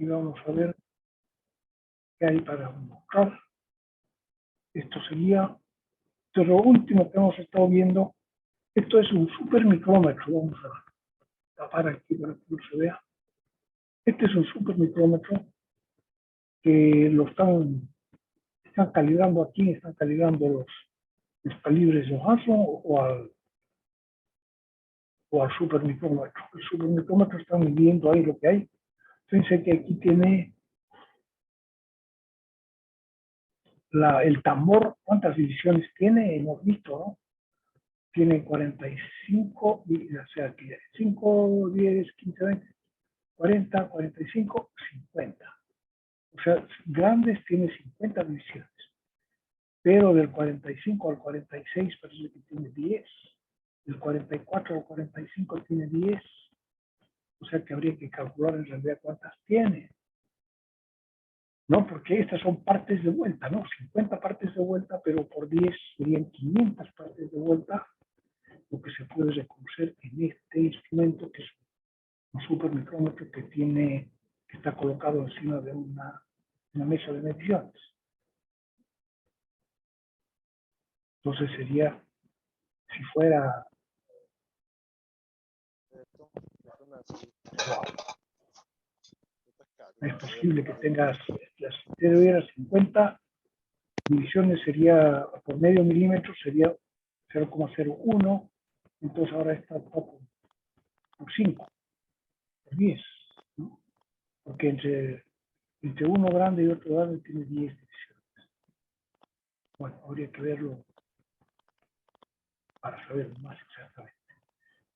y vamos a ver qué hay para mostrar. Esto sería, lo último que hemos estado viendo. Esto es un supermicrómetro. Vamos a tapar aquí para que no se vea. Este es un supermicrómetro que lo están calibrando aquí, están calibrando los calibres de Johansson o al supermicrómetro. El supermicrómetro está midiendo ahí lo que hay. Fíjense que aquí tiene el tambor, ¿cuántas divisiones tiene? Hemos visto, ¿no? Tiene 45, o sea, que 5, 10, 15, 20, 40, 45, 50. O sea, grandes tiene 50 divisiones. Pero del 45 al 46 parece que tiene 10. Del 44 al 45 tiene 10. O sea que habría que calcular en realidad cuántas tiene. No, porque estas son partes de vuelta, ¿no? 50 partes de vuelta, pero por 10 serían 500 partes de vuelta, lo que se puede reconocer en este instrumento, que es un supermicrómetro que está colocado encima de una mesa de mediciones. Entonces sería, si fuera... Es posible que tengas, si tuviera 50 divisiones, sería por medio milímetro, sería 0,01, entonces ahora está por 5, por 10, ¿no? Porque entre uno grande y otro grande tiene 10 divisiones. Bueno, habría que verlo para saberlo más exactamente.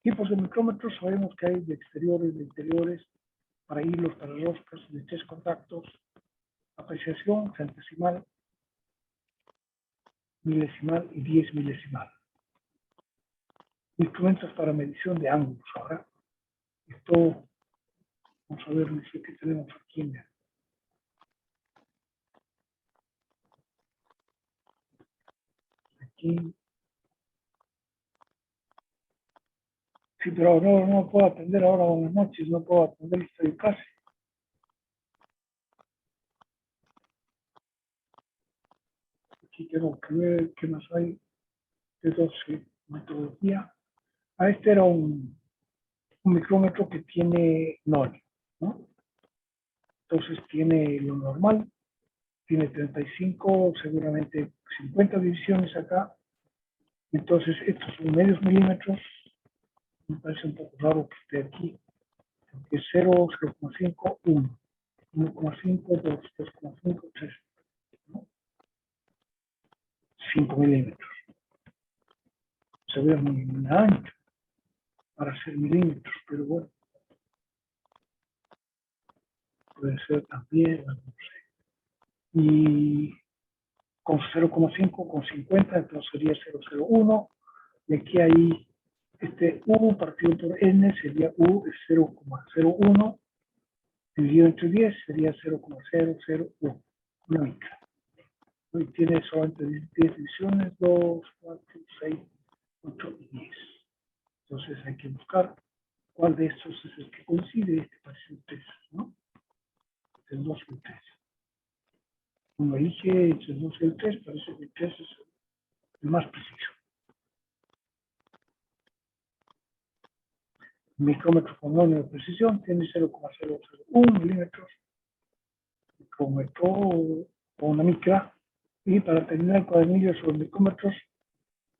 Tipos de micrómetros, sabemos que hay de exteriores, de interiores, para hilos, para roscas, de 3 contactos, apreciación, centesimal, milesimal y 10 milesimal. Instrumentos para medición de ángulos. Ahora, esto, vamos a ver, no sé qué tenemos aquí. Aquí. Sí, pero no puedo atender ahora, buenas noches, no puedo atender, estoy en clase. Aquí tengo que ver qué más hay de 12 metodología. Este era un micrómetro que tiene NOL, ¿no? Entonces tiene lo normal, tiene 35, seguramente 50 divisiones acá. Entonces estos son medios milímetros. Me parece un poco raro que esté aquí. Es 0, 0,5, 1, 1,5, 2, 2,5, 3, ¿no? 5 milímetros. Se ve muy ancho para ser milímetros, pero bueno, puede ser también, no sé. Y con 0,5, con 50, entonces sería 0,01. Y aquí hay este U partido por N, sería U es 0,01, dividido entre 10 sería 0,001, una micra. Y tiene solamente 10 divisiones, 2, 4, 6, 8 y 10. Entonces hay que buscar cuál de estos es el que coincide. Este parece el 3, ¿no? El 2 y el 3. Uno elige entre el 2 y el 3, parece que el 3 es el más preciso. El micrómetro con norma de precisión tiene 0,001 milímetros. Micrómetro o una micra. Y para terminar el cuadernillo sobre micrómetros,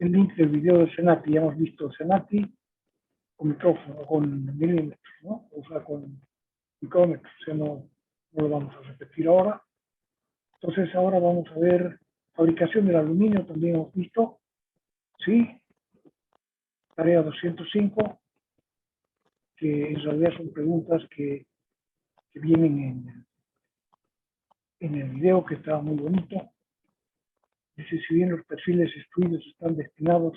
el link del video de Senati. Ya hemos visto Senati con micrófono, con milímetros, ¿no? O sea, con micrómetros. O sea, no lo vamos a repetir ahora. Entonces ahora vamos a ver fabricación del aluminio, también hemos visto, ¿sí? Tarea 205, que en realidad son preguntas que vienen en el video, que está muy bonito. Dice, si bien los perfiles instruidos están destinados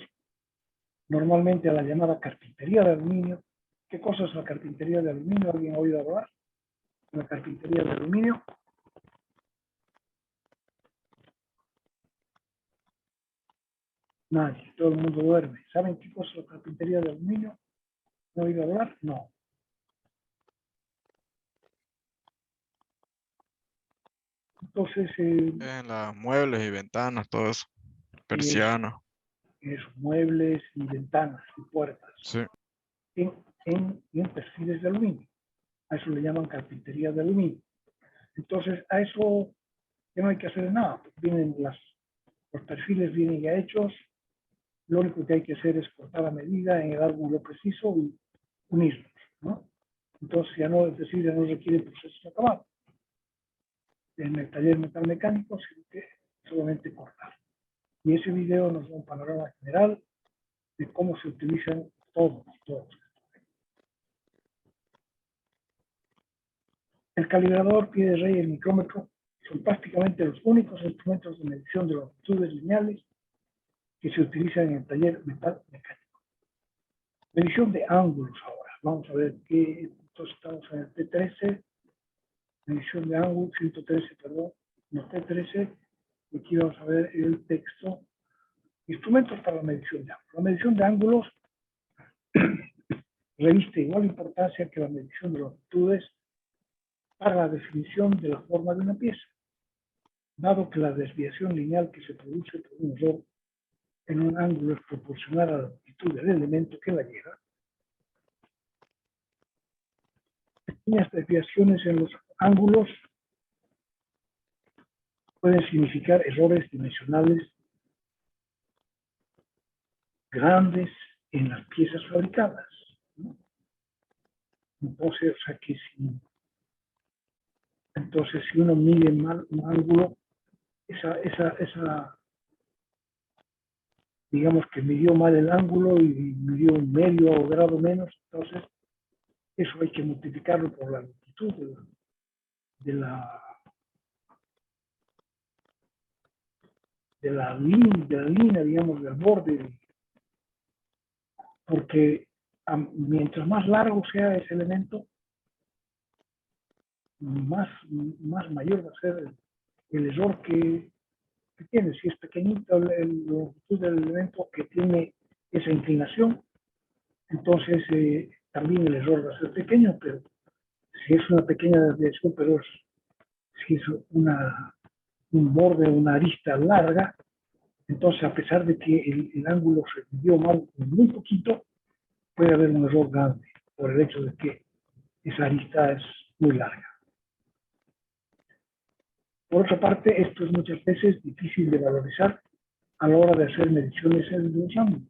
normalmente a la llamada carpintería de aluminio, ¿qué cosa es la carpintería de aluminio? ¿Alguien ha oído hablar de la carpintería de aluminio? Nadie, todo el mundo duerme. ¿Saben qué cosa es la carpintería de aluminio? ¿No ha oído hablar? No. Entonces, En las muebles y ventanas, todo eso. Persianas. esos muebles y ventanas y puertas Sí. en perfiles de aluminio. A eso le llaman carpintería de aluminio. Entonces, a eso ya no hay que hacer nada. Vienen los perfiles vienen ya hechos. Lo único que hay que hacer es cortar a medida en el ángulo preciso y unirlos, ¿no? Entonces, ya no, es decir, ya no requiere procesos acabados en el taller metalmecánico, sino que solamente cortar. Y ese video nos da un panorama general de cómo se utilizan todos. El calibrador, pie de rey y el micrómetro son prácticamente los únicos instrumentos de medición de longitudes lineales que se utilizan en el taller metal mecánico. Medición de ángulos ahora. Vamos a ver qué, entonces estamos en el T13, medición de ángulos, 113, perdón, en el T13, y aquí vamos a ver el texto. Instrumentos para la medición de ángulos. La medición de ángulos reviste igual importancia que la medición de longitudes para la definición de la forma de una pieza, dado que la desviación lineal que se produce por un error en un ángulo es proporcional a la longitud del elemento que la lleva. Pequeñas desviaciones en los ángulos pueden significar errores dimensionales grandes en las piezas fabricadas, ¿no? Entonces, o sea que si uno mide mal un ángulo, digamos que midió mal el ángulo y midió un medio grado menos, entonces eso hay que multiplicarlo por la longitud de la línea, digamos, del borde, porque mientras más largo sea ese elemento, más mayor va a ser el error que tiene. Si es pequeñito la longitud del elemento que tiene esa inclinación, entonces también el error va a ser pequeño, pero si es una pequeña desviación, pero si es un borde, una arista larga, entonces a pesar de que el ángulo se midió mal muy poquito, puede haber un error grande por el hecho de que esa arista es muy larga. Por otra parte, esto es muchas veces difícil de valorizar a la hora de hacer mediciones en los ángulos,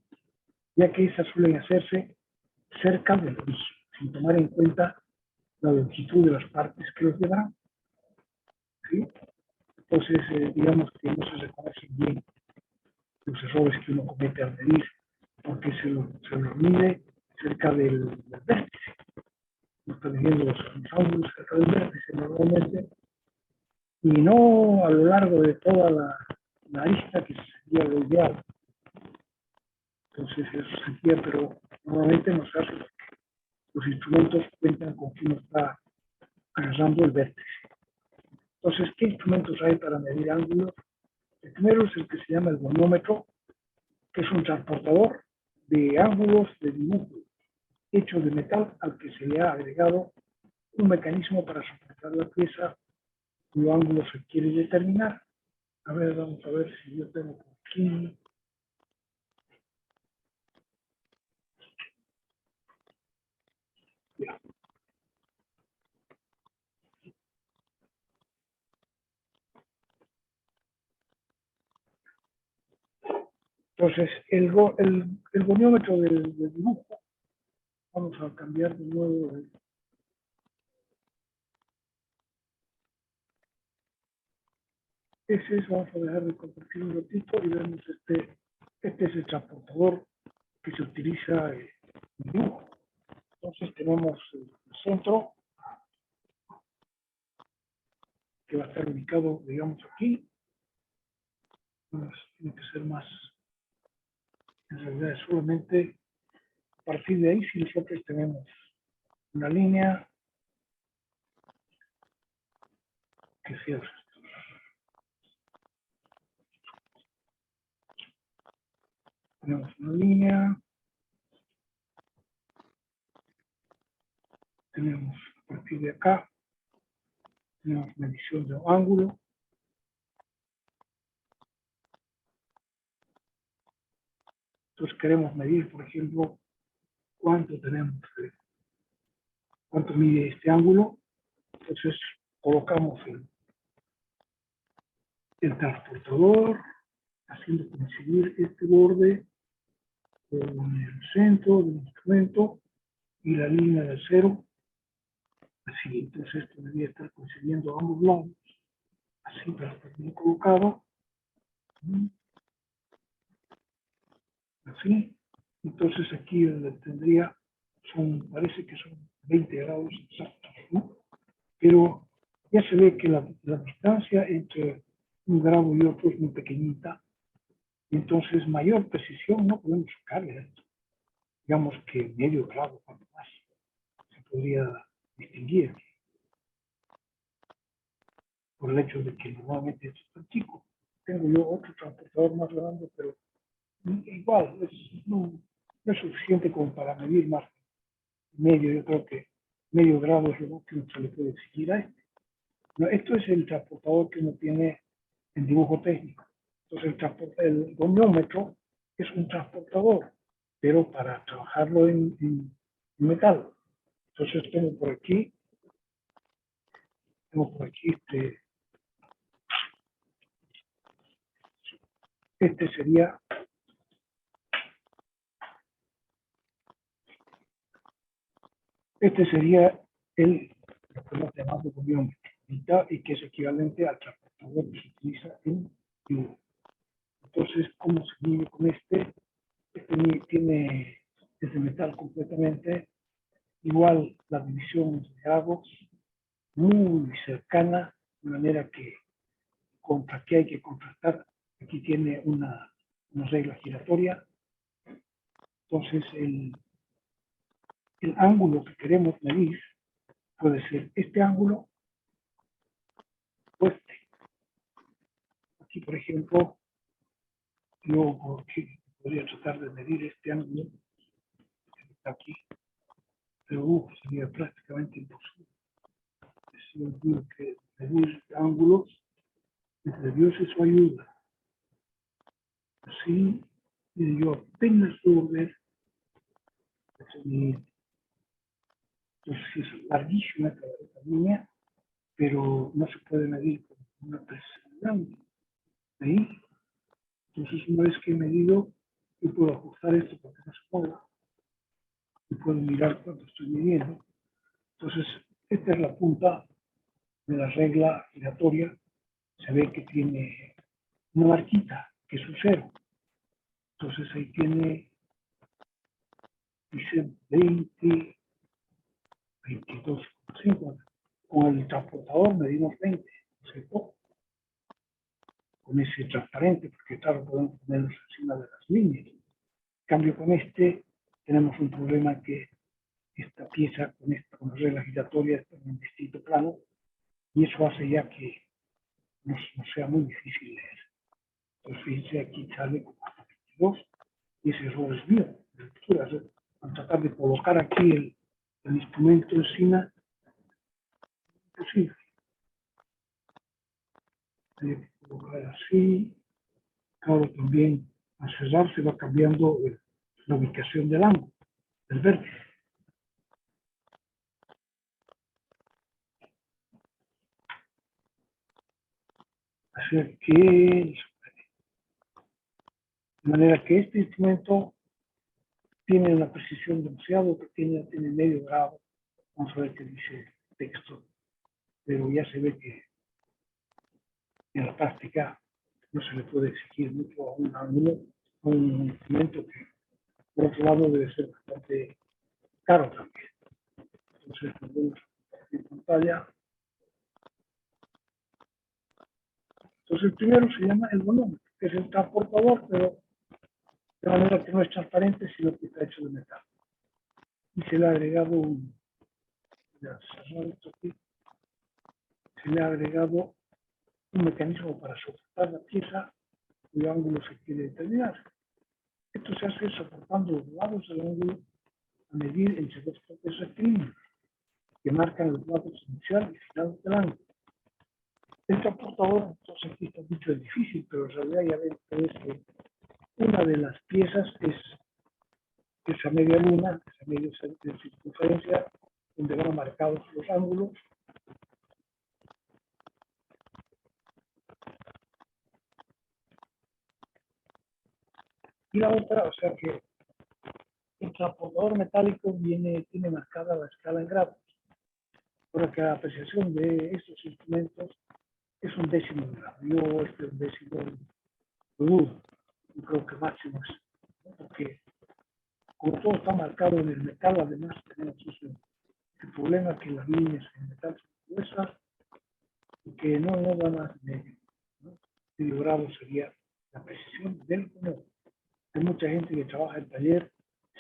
ya que esas suelen hacerse cerca del origen, sin tomar en cuenta la longitud de las partes que los llevarán. ¿Sí? Entonces, digamos que no se reconocen bien los errores que uno comete al medir, porque se los mide cerca del vértice. No está midiendo los ángulos cerca del vértice normalmente, y no a lo largo de toda la arista, que sería lo ideal. Entonces, eso sería, pero normalmente no se hace porque los instrumentos cuentan con que uno está agarrando el vértice. Entonces, ¿qué instrumentos hay para medir ángulos? El primero es el que se llama el goniómetro, que es un transportador de ángulos de dibujo hecho de metal al que se le ha agregado un mecanismo para soportar la pieza cuyo ángulo se quiere determinar. A ver, vamos a ver si yo tengo aquí. Ya. Entonces, el goniómetro del dibujo, vamos a cambiar de nuevo. Ese es, vamos a dejar de compartir un ratito y vemos este es el transportador que se utiliza en dibujo. Entonces tenemos el centro, que va a estar ubicado, digamos, aquí. Pues, tiene que ser más, en realidad es solamente a partir de ahí, si nosotros tenemos una línea que cierra. Tenemos una línea, tenemos a partir de acá, tenemos medición de ángulo, Entonces queremos medir, por ejemplo, cuánto mide este ángulo. Entonces colocamos el transportador, haciendo coincidir este borde con el centro del instrumento y la línea del cero. Así, entonces esto debería estar coincidiendo a ambos lados. Así, para estar bien colocado. Así. Entonces aquí donde tendría, parece que son 20 grados exactos, ¿no? Pero ya se ve que la distancia entre un grado y otro es muy pequeñita. Entonces, mayor precisión no podemos sacarle esto. Digamos que medio grado, cuanto más se podría distinguir por el hecho de que normalmente esto es tan chico. Tengo yo otro transportador más grande, pero igual no es suficiente como para medir más medio. Yo creo que medio grado es lo máximo que se le puede exigir a este. No, esto es el transportador que uno tiene en dibujo técnico. Entonces el goniómetro es un transportador, pero para trabajarlo en metal. Entonces tengo por aquí este sería el lo que hemos llamado goniómetro, y que es equivalente al transportador que se utiliza en dibujo. Entonces, ¿cómo se mide con este? Es de metal completamente. Igual la división de grados muy cercana, de manera que contra qué hay que contrastar. Aquí tiene una regla giratoria. Entonces, el ángulo que queremos medir puede ser este ángulo o este. Aquí, por ejemplo, yo podría tratar de medir este ángulo que está aquí, pero sería prácticamente imposible. Si yo digo que medir ángulos, entre Dios y su ayuda. Así, yo apenas puedo ver el siguiente. Entonces es larguísima esta línea, pero no se puede medir con una precisión. ¿Ahí? Entonces, una vez que he medido, yo puedo ajustar esto para que no se mueva y puedo mirar cuánto estoy midiendo. Entonces, esta es la punta de la regla giratoria. Se ve que tiene una marquita, que es un cero. Entonces, ahí dice 20, 22,5. Con el transportador medimos 20, ¿cierto? Con ese transparente, porque claro, podemos ponerlos encima de las líneas. En cambio, con este tenemos un problema que esta pieza con la regla giratoria está en un distinto plano, y eso hace ya que no sea muy difícil leer. Entonces, fíjense, aquí sale como 22, y ese error es mío, de lectura. Al tratar de colocar aquí el instrumento encima, es imposible. Hay que colocar así. Claro, también al cerrar se va cambiando la ubicación del ángulo, del vértice. Así que, de manera que este instrumento tiene una precisión demasiado pequeña, tiene medio grado. Vamos a ver qué dice el texto, pero ya se ve que en la práctica no se le puede exigir mucho a un ángulo, a un instrumento que, por otro lado, debe ser bastante caro también. Entonces, nos vemos en pantalla. Entonces, el primero se llama el volumen, que es el transportador, pero de manera que no es transparente, sino que está hecho de metal. Y se le ha agregado un mecanismo para soportar la pieza cuyo ángulo se quiere determinar. Esto se hace soportando los lados del ángulo a medir entre dos bloques rectilíneos que marcan los lados inicial y final del ángulo. El transportador, entonces aquí está dicho, es difícil, pero en realidad ya ven ustedes que Una de las piezas es esa media luna, esa media de circunferencia, donde van marcados los ángulos. Y la otra, o sea que el transportador metálico tiene marcada la escala en grados, para que la apreciación de estos instrumentos es un décimo de grado. Yo un décimo lo dudo, yo creo que máximo es, ¿no? Porque como todo está marcado en el metal, además tenemos el problema que las líneas en metal son gruesas y que no da más de medio, ¿no? Medio grado sería la precisión del gonómetro. Hay mucha gente que trabaja en taller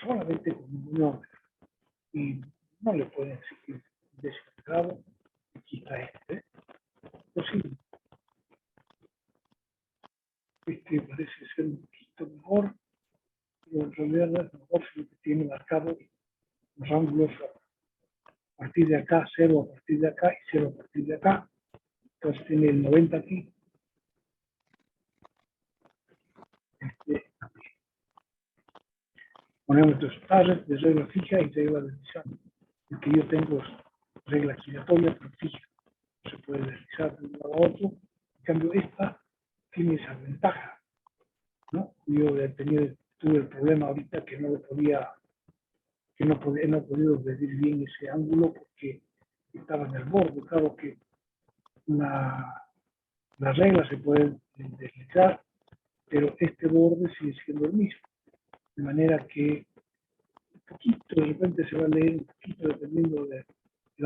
solamente con un gonómetro y no le pueden exigir un décimo de grado. Aquí está este, posible. Este parece ser un poquito mejor, pero en realidad es mejor si lo que tiene marcado los ángulos a partir de acá, 0 a partir de acá y 0 a partir de acá. Entonces tiene el 90 aquí. Ponemos dos pares de regla fija y regla deslizada. El que yo tengo es regla giratoria, pero fija. Se puede deslizar de un lado a otro. En cambio, esta tiene esa ventaja, ¿no? Yo tuve el problema ahorita que no he podido medir bien ese ángulo porque estaba en el borde. Claro que las reglas se pueden deslizar, pero este borde sigue siendo el mismo. De manera que un poquito, de repente se va a leer un poquito, dependiendo del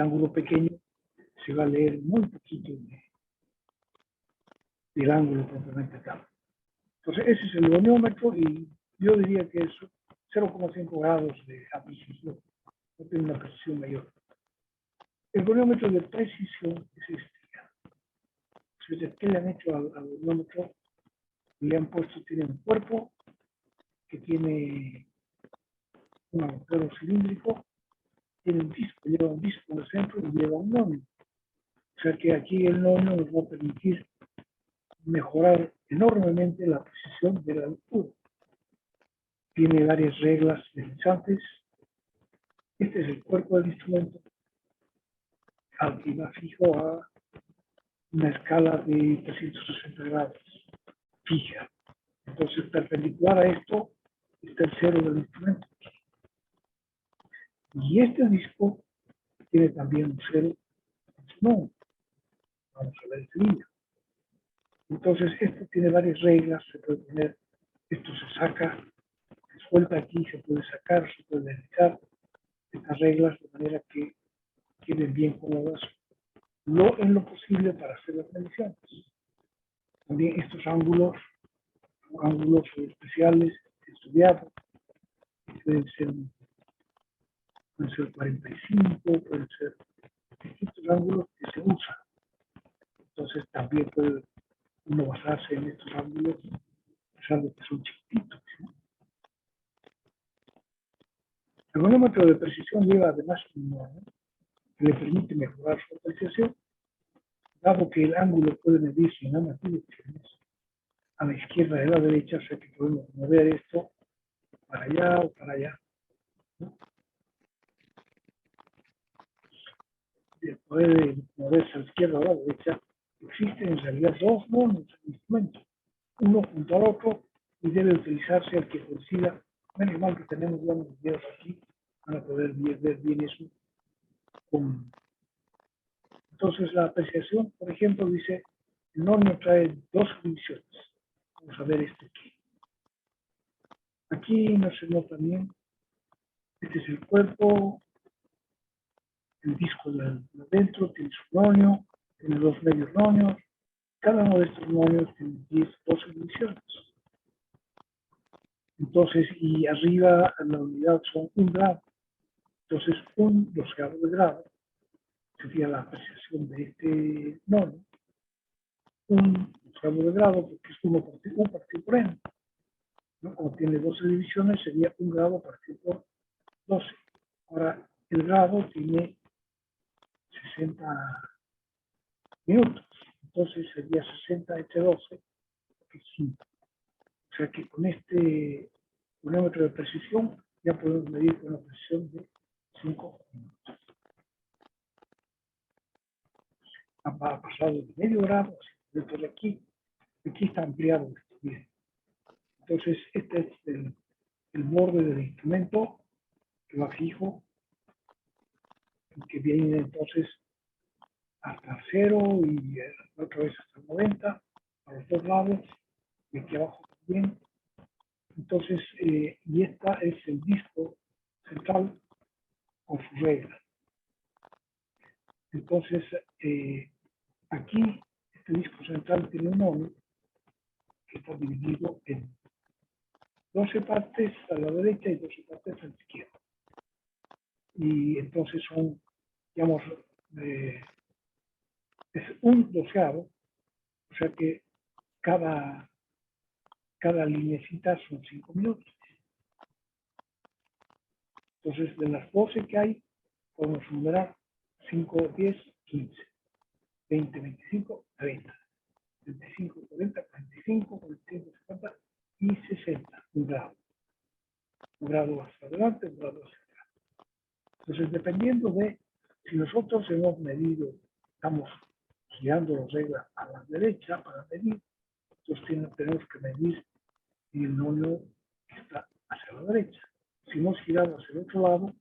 ángulo pequeño, se va a leer muy poquito del ángulo propiamente tal. Entonces, ese es el goniómetro y yo diría que es 0,5 grados de apreciación, no tiene una precisión mayor. El goniómetro de precisión es este. Entonces, ¿qué le han hecho al goniómetro? Le han puesto, tiene un cuerpo que tiene un agujero cilíndrico, tiene un disco, lleva un disco en el centro y lleva un nonio. O sea que aquí el nonio nos va a permitir mejorar enormemente la precisión de la lectura. Tiene varias reglas deslizantes. Este es el cuerpo del instrumento, al que va fijo a una escala de 360 grados, fija. Entonces, perpendicular a esto está el cero del instrumento. Y este disco tiene también un cero. No, vamos a ver el cilindro. Entonces, esto tiene varias reglas. Se puede poner, esto se saca, se suelta aquí, se puede sacar, se puede deslizar. Estas reglas de manera que queden bien cómodas en lo posible para hacer las mediciones. También estos ángulos especiales estudiados, pueden ser 45, pueden ser distintos ángulos que se usan. Entonces también puede uno basarse en estos ángulos, a pesar de que son chiquititos, ¿no? El gonómetro de precisión lleva además un nodo que le permite mejorar su apreciación, dado que el ángulo puede medirse en ambas direcciones, a la izquierda y a la derecha, o sea que podemos mover esto para allá o para allá, ¿no? Puede moverse a la izquierda o a la derecha. Existen en realidad dos monos en instrumento, uno junto al otro, y debe utilizarse el que coincida. Menos mal que tenemos buenos videos aquí, van a poder ver bien eso. Entonces la apreciación, por ejemplo, dice, el nonio trae dos divisiones. Vamos a ver esto aquí. Aquí no se nota bien. Este es el cuerpo, el disco de adentro, tiene su nonio, tiene dos medios nonios. Cada uno de estos nonios tiene 12 divisiones. Entonces, y arriba la unidad son 1 grado. Entonces, 1/12 de grado sería la apreciación de este nonio. 1/12 de grado, porque es 1 partido por n. ¿No? Como tiene 12 divisiones, sería 1 grado partido por 12. Ahora, el grado tiene 60 minutos. Entonces sería 60 entre 12, que es 5. O sea que con este gonómetro de precisión ya podemos medir con una precisión de 5 minutos. Ha pasado de medio grado, dentro de aquí está ampliado esto, miren. Entonces, este es el borde del instrumento que va fijo, que viene entonces hasta 0 y otra vez hasta el 90, a los dos lados, y aquí abajo también. Entonces, y esta es el disco central con su regla. Entonces, aquí, este disco central tiene un nodo que está dividido en 12 partes a la derecha y 12 partes a la izquierda. Y entonces son, digamos, es un doceavo, o sea que cada linecita son 5 minutos. Entonces, de las 12 que hay, podemos numerar 5, 10, 15, 20, 25, 30, 25, 40, 45, 45, 50 y 60, un grado. Un grado hacia adelante, un grado hacia atrás. Entonces, dependiendo de si nosotros hemos medido, estamos girando las reglas a la derecha para medir, entonces tenemos que medir el nodo que está hacia la derecha. Si hemos girado hacia el otro lado,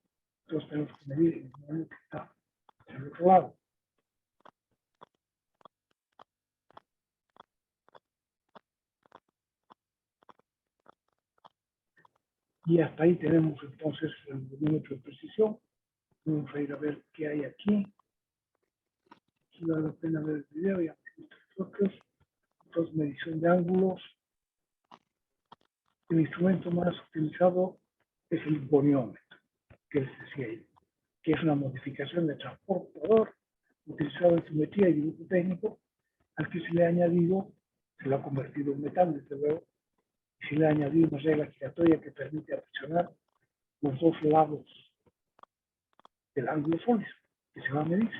entonces tenemos que medir el nodo que está hacia el otro lado. Y hasta ahí tenemos entonces el gonómetro de precisión. Vamos a ir a ver qué hay aquí. Aquí vale la pena ver el video y otros. Entonces, medición de ángulos. El instrumento más utilizado es el goniómetro, que les decía yo, que es una modificación de transportador utilizado en geometría y dibujo técnico, al que se le ha añadido, se lo ha convertido en metal, desde luego, y se le ha añadido una regla giratoria que permite aprisionar los dos lados del ángulo sólido que se va a medir.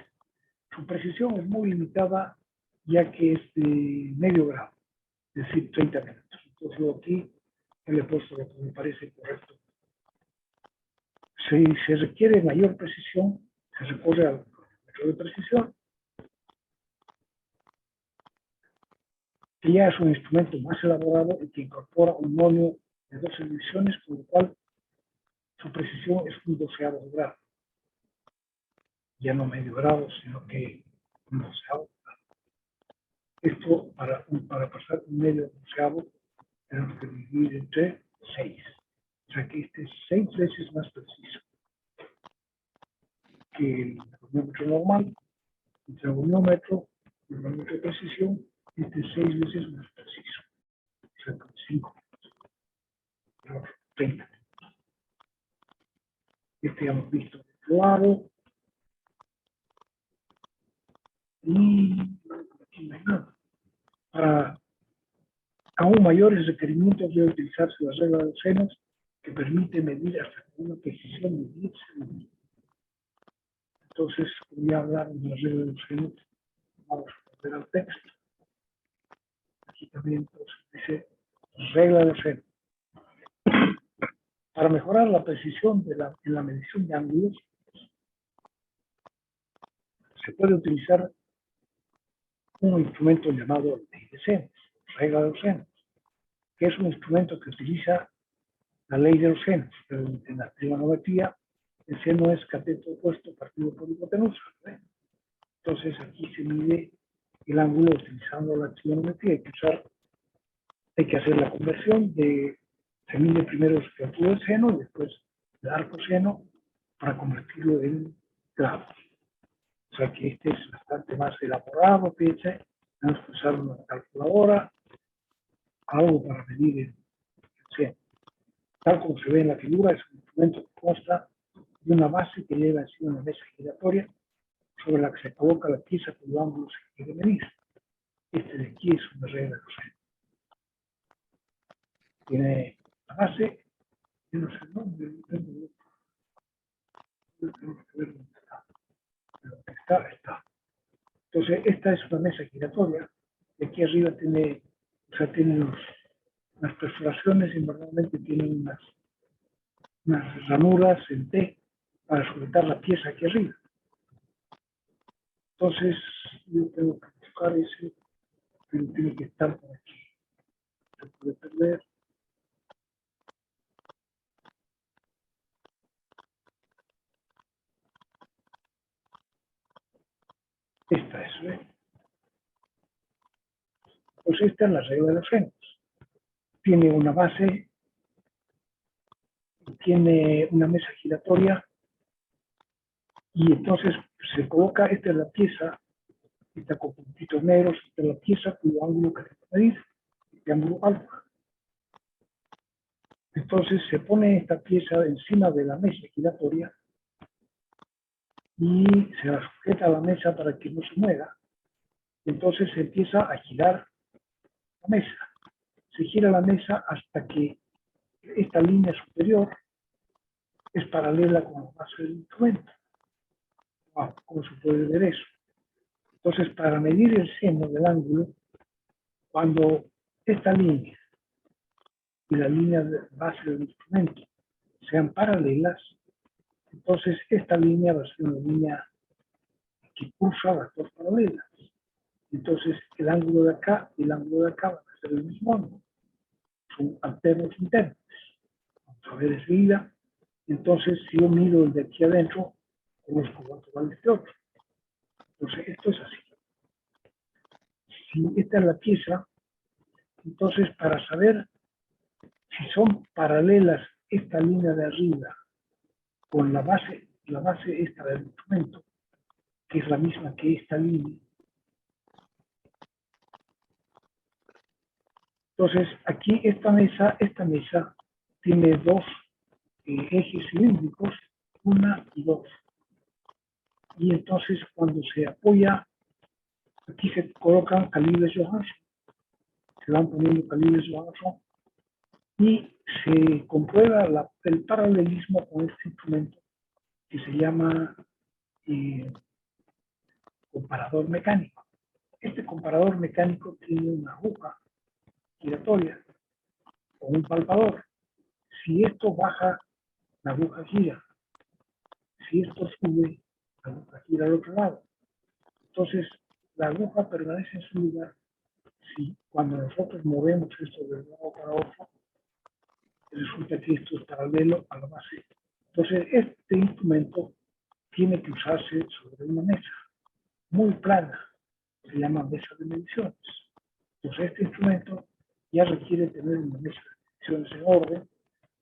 Su precisión es muy limitada, ya que es de medio grado, es decir, 30 minutos. Entonces, yo aquí le he puesto lo que me parece correcto. Si se requiere mayor precisión, se recurre al cronómetro de precisión, que ya es un instrumento más elaborado y que incorpora un mono de 12 divisiones, con lo cual su precisión es un doceavo de grado. Ya no medio grado, sino que un doceavo de grado. Esto, para pasar un medio doceavo, tenemos que dividir entre 6. O sea que este es 6 veces más preciso que el cronómetro normal. Entre el gonómetro y el cronómetro de precisión, este es 6 veces más preciso. O sea, 5 minutos, 30 minutos. Este ya hemos visto de otro lado. Y aquí no hay nada. Para aún mayores requerimientos debe utilizarse la regla de los senos, que permite medir hasta con una precisión de 10 segundos. Entonces, voy a hablar de la regla de los senos. Vamos a volver al texto. Aquí también entonces dice regla de los senos. Para mejorar la precisión en la medición de ángulos, se puede utilizar un instrumento llamado ley de senos, regla de los senos, que es un instrumento que utiliza la ley de los senos, pero en la trigonometría el seno es cateto opuesto partido por hipotenusa. Entonces aquí se mide el ángulo utilizando la trigonometría. Hay que hacer la conversión se mide primero el esclavitud del seno y después el arco seno para convertirlo en grados. O sea que este es bastante más elaborado, fíjense. Tenemos que usar una calculadora, algo para medir el seno. Tal como se ve en la figura, es un instrumento que consta de una base que lleva encima una mesa giratoria sobre la que se coloca la pieza cuyo ángulo se quiere medir. Este de aquí es una regla de los senos. Tiene la base, yo no sé el nombre, tengo que ver dónde está. Pero está. Entonces, esta es una mesa giratoria y aquí arriba tiene las perforaciones y normalmente tienen unas ranuras en T para sujetar la pieza aquí arriba. Entonces, yo tengo que buscar ese, pero tiene que estar por aquí. Se puede perder. Esta es, ¿ve? Pues esta es la regla de los frenos. Tiene una base, tiene una mesa giratoria, y entonces se coloca, esta es la pieza, esta con puntitos negros, esta es la pieza cuyo ángulo que se puede medir, este ángulo alfa. Entonces se pone esta pieza encima de la mesa giratoria y se la sujeta a la mesa para que no se mueva. Entonces se empieza a girar la mesa. Se gira la mesa hasta que esta línea superior es paralela con la base del instrumento. Wow, ¿cómo se puede ver eso? Entonces, para medir el seno del ángulo, cuando esta línea y la línea de base del instrumento sean paralelas, entonces esta línea va a ser una línea que cruza las dos paralelas. Entonces, el ángulo de acá y el ángulo de acá van a ser el mismo ángulo. Son alternos internos. Vamos a ver enseguida. Entonces, si yo mido el de aquí adentro, conozco cuánto vale este otro. Entonces, esto es así. Si esta es la pieza, entonces para saber si son paralelas esta línea de arriba con la base esta del instrumento, que es la misma que esta línea. Entonces, aquí esta mesa tiene dos ejes cilíndricos, 1 y 2. Y entonces cuando se apoya, aquí se colocan calibres Johansson. Se van poniendo calibres Johansson y se comprueba el paralelismo con este instrumento que se llama comparador mecánico. Este comparador mecánico tiene una aguja giratoria o un palpador. Si esto baja, la aguja gira. Si esto sube, la aguja gira al otro lado. Entonces, la aguja permanece en su lugar si cuando nosotros movemos esto de un lado para otro, resulta que esto es paralelo a la base. Entonces, este instrumento tiene que usarse sobre una mesa muy plana, se llama mesa de mediciones. Entonces, este instrumento ya requiere tener una mesa de mediciones en orden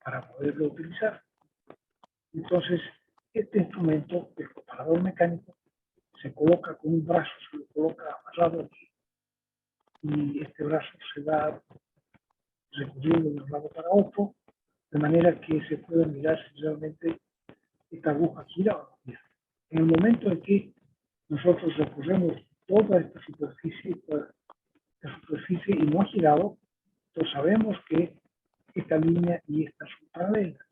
para poderlo utilizar. Entonces, este instrumento, el comparador mecánico, se coloca con un brazo, se lo coloca amarrado aquí, y este brazo se va recorriendo de un lado para otro, de manera que se puede mirar si realmente esta aguja gira o no gira. En el momento en que nosotros recorremos toda esta superficie y no ha girado, entonces sabemos que esta línea y esta son paralelas.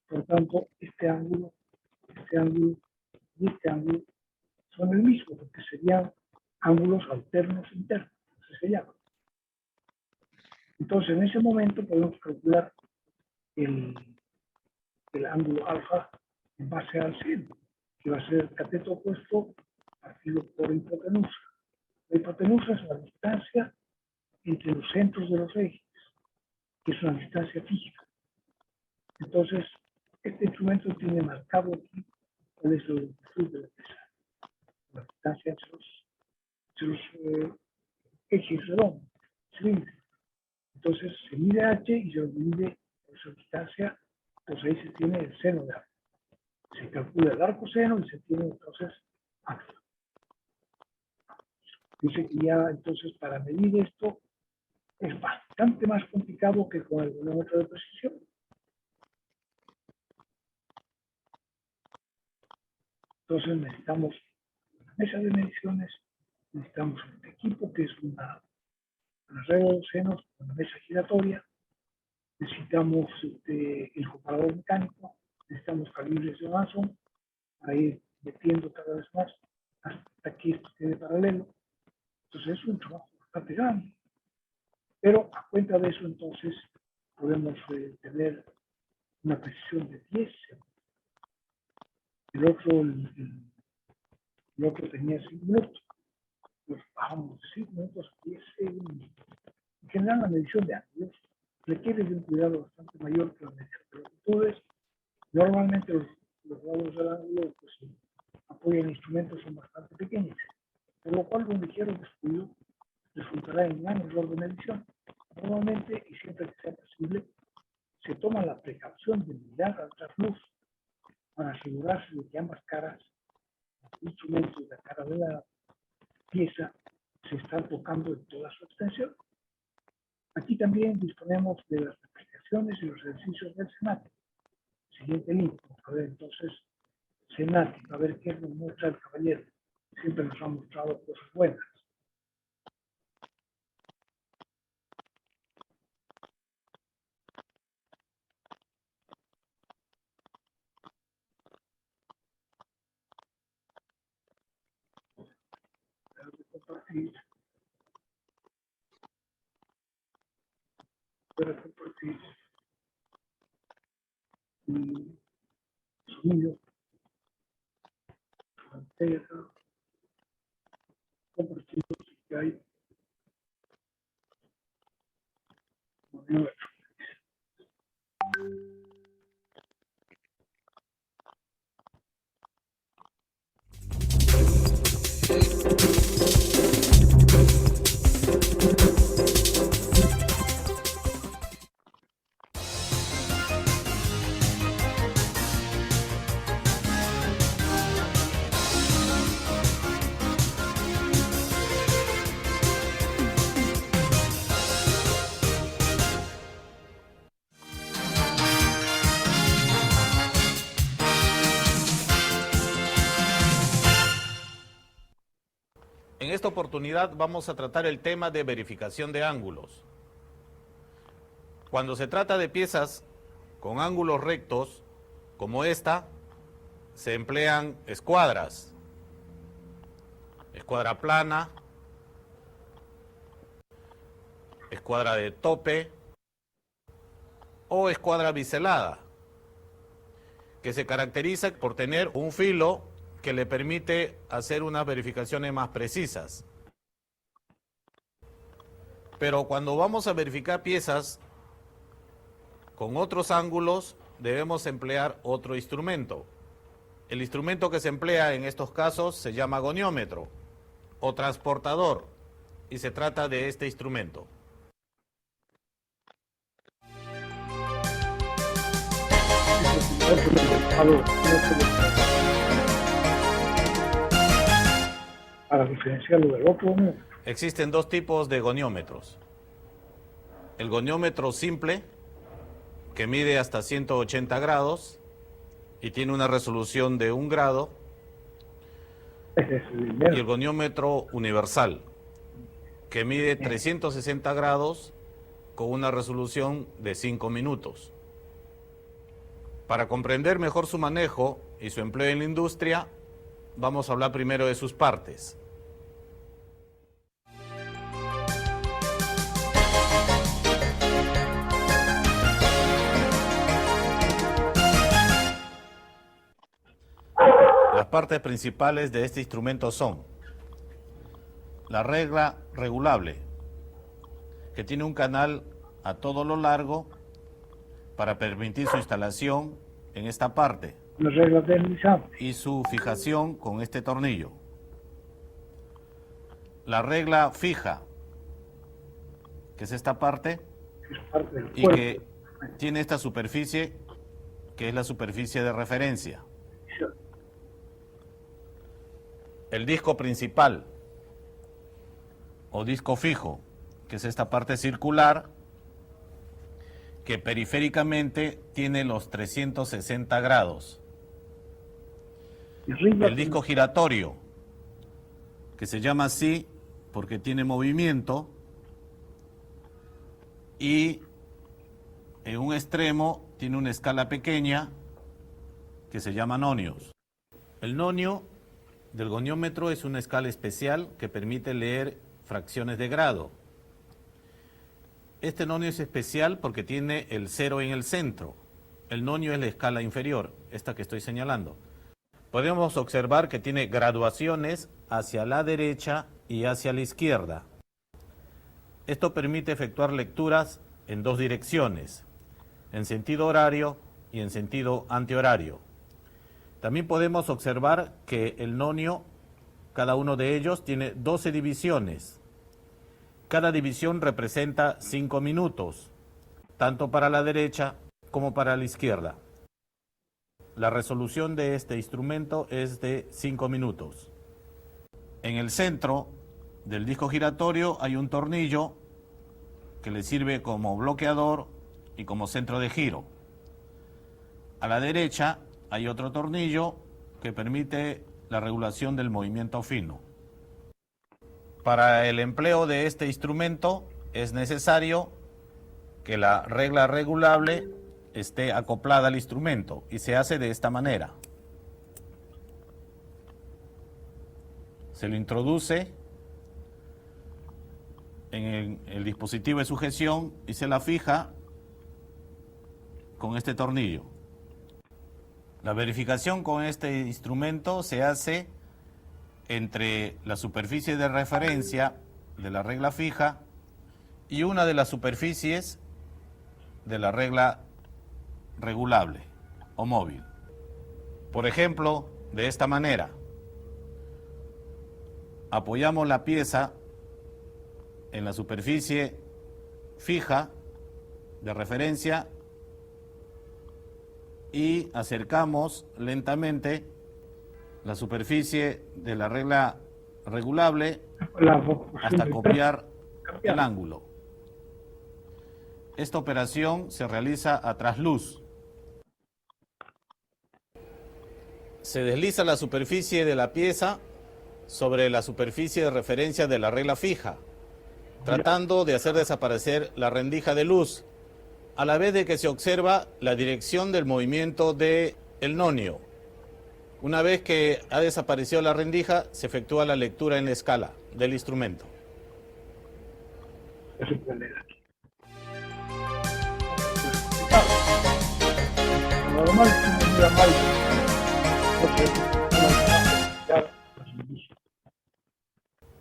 Por tanto, este ángulo y este ángulo son el mismo, porque serían ángulos alternos internos, así se llama. Entonces, en ese momento podemos calcular el ángulo alfa en base al seno, que va a ser el cateto opuesto partido por hipotenusa. La hipotenusa es la distancia entre los centros de los ejes, que es una distancia física. Entonces, este instrumento tiene marcado aquí cuál es la longitud de la pieza, la distancia entre los ejes redondos, cilíndricos. Entonces, se mide H y se mide por esa distancia, pues ahí se tiene el seno de alfa. Se calcula el arco seno y se tiene entonces alfa. Dice que ya entonces para medir esto es bastante más complicado que con el volumétro de precisión. Entonces necesitamos una mesa de mediciones, necesitamos un equipo que es una regla de los senos, una mesa giratoria, necesitamos el comparador mecánico, necesitamos calibres de Johansson para ir metiendo cada vez más hasta que esto quede paralelo. Entonces es un trabajo bastante grande. Pero a cuenta de eso, entonces, podemos tener una precisión de 10 segundos. El otro tenía 5 minutos. Nos bajamos de 5 minutos a 10 segundos. En general, la medición de ángulos requiere de un cuidado bastante mayor que la medición de longitudes. Normalmente los lados del ángulo pues, apoyan instrumentos son bastante pequeños, por lo cual un ligero descuido resultará en gran error de medición. Normalmente, y siempre que sea posible, se toma la precaución de mirar al trasluz para asegurarse de que ambas caras, el instrumento y la cara de la pieza, se están tocando en toda su extensión. Aquí también disponemos de las aplicaciones y los ejercicios del SENATI. Siguiente link, a ver entonces SENATI, a ver qué nos muestra el caballero. Siempre nos ha mostrado cosas buenas. Compartir. Para compartir sonido, pantalla, compartir que hay modelo. En esta oportunidad vamos a tratar el tema de verificación de ángulos. Cuando se trata de piezas con ángulos rectos, como esta, se emplean escuadras. Escuadra plana, escuadra de tope o escuadra biselada, que se caracteriza por tener un filo que le permite hacer unas verificaciones más precisas. Pero cuando vamos a verificar piezas con otros ángulos, debemos emplear otro instrumento. El instrumento que se emplea en estos casos se llama goniómetro o transportador, y se trata de este instrumento. Para diferenciarlo del otro, ¿no? Existen dos tipos de goniómetros. El goniómetro simple, que mide hasta 180 grados y tiene una resolución de 1 grado, Ese es el y primero. el goniómetro universal, que mide 360 grados con una resolución de 5 minutos. Para comprender mejor su manejo y su empleo en la industria, vamos a hablar primero de sus partes. Las partes principales de este instrumento son la regla regulable, que tiene un canal a todo lo largo para permitir su instalación en esta parte Las reglas del Nissan. y su fijación con este tornillo. La regla fija, que es esta parte, Que es parte del y cuerpo. que tiene esta superficie, que es la superficie de referencia. El disco principal o disco fijo, que es esta parte circular, que periféricamente tiene los 360 grados. Y arriba, El disco giratorio, que se llama así porque tiene movimiento, y en un extremo tiene una escala pequeña que se llama nonios. El nonio del goniómetro es una escala especial que permite leer fracciones de grado. Este nonio es especial porque tiene el 0 en el centro. El nonio es la escala inferior, esta que estoy señalando. Podemos observar que tiene graduaciones hacia la derecha y hacia la izquierda. Esto permite efectuar lecturas en dos direcciones, en sentido horario y en sentido antihorario. También podemos observar que el nonio, cada uno de ellos, tiene 12 divisiones. Cada división representa 5 minutos, tanto para la derecha como para la izquierda. La resolución de este instrumento es de 5 minutos. En el centro del disco giratorio hay un tornillo que le sirve como bloqueador y como centro de giro. A la derecha hay otro tornillo que permite la regulación del movimiento fino. Para el empleo de este instrumento es necesario que la regla regulable esté acoplada al instrumento y se hace de esta manera. Se lo introduce en el dispositivo de sujeción y se la fija con este tornillo. La verificación con este instrumento se hace entre la superficie de referencia de la regla fija y una de las superficies de la regla regulable o móvil. Por ejemplo, de esta manera. Apoyamos la pieza en la superficie fija de referencia y acercamos lentamente la superficie de la regla regulable hasta copiar el ángulo. Esta operación se realiza a trasluz. Se desliza la superficie de la pieza sobre la superficie de referencia de la regla fija, tratando de hacer desaparecer la rendija de luz, a la vez de que se observa la dirección del movimiento del nonio. Una vez que ha desaparecido la rendija, se efectúa la lectura en la escala del instrumento. Eso se puede leer aquí. Normal, mira mal.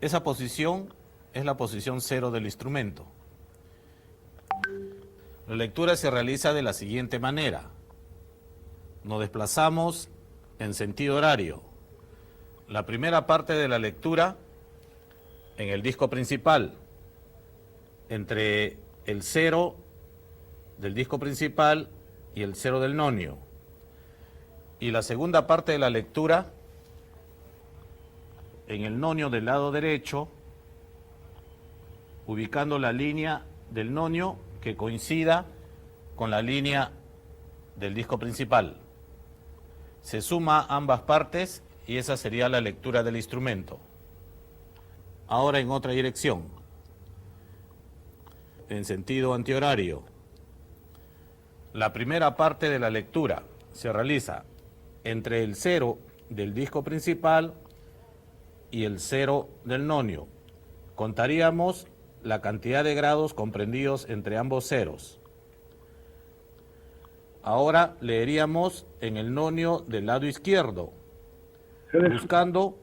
Esa posición es la posición 0 del instrumento. La lectura se realiza de la siguiente manera. Nos desplazamos en sentido horario. La primera parte de la lectura en el disco principal, entre el 0 del disco principal y el 0 del nonio. Y la segunda parte de la lectura en el nonio del lado derecho, ubicando la línea del nonio que coincida con la línea del disco principal. Se suma ambas partes y esa sería la lectura del instrumento. Ahora en otra dirección, en sentido antihorario. La primera parte de la lectura se realiza entre el 0 del disco principal y el 0 del nonio. Contaríamos la cantidad de grados comprendidos entre ambos ceros. Ahora leeríamos en el nonio del lado izquierdo, buscando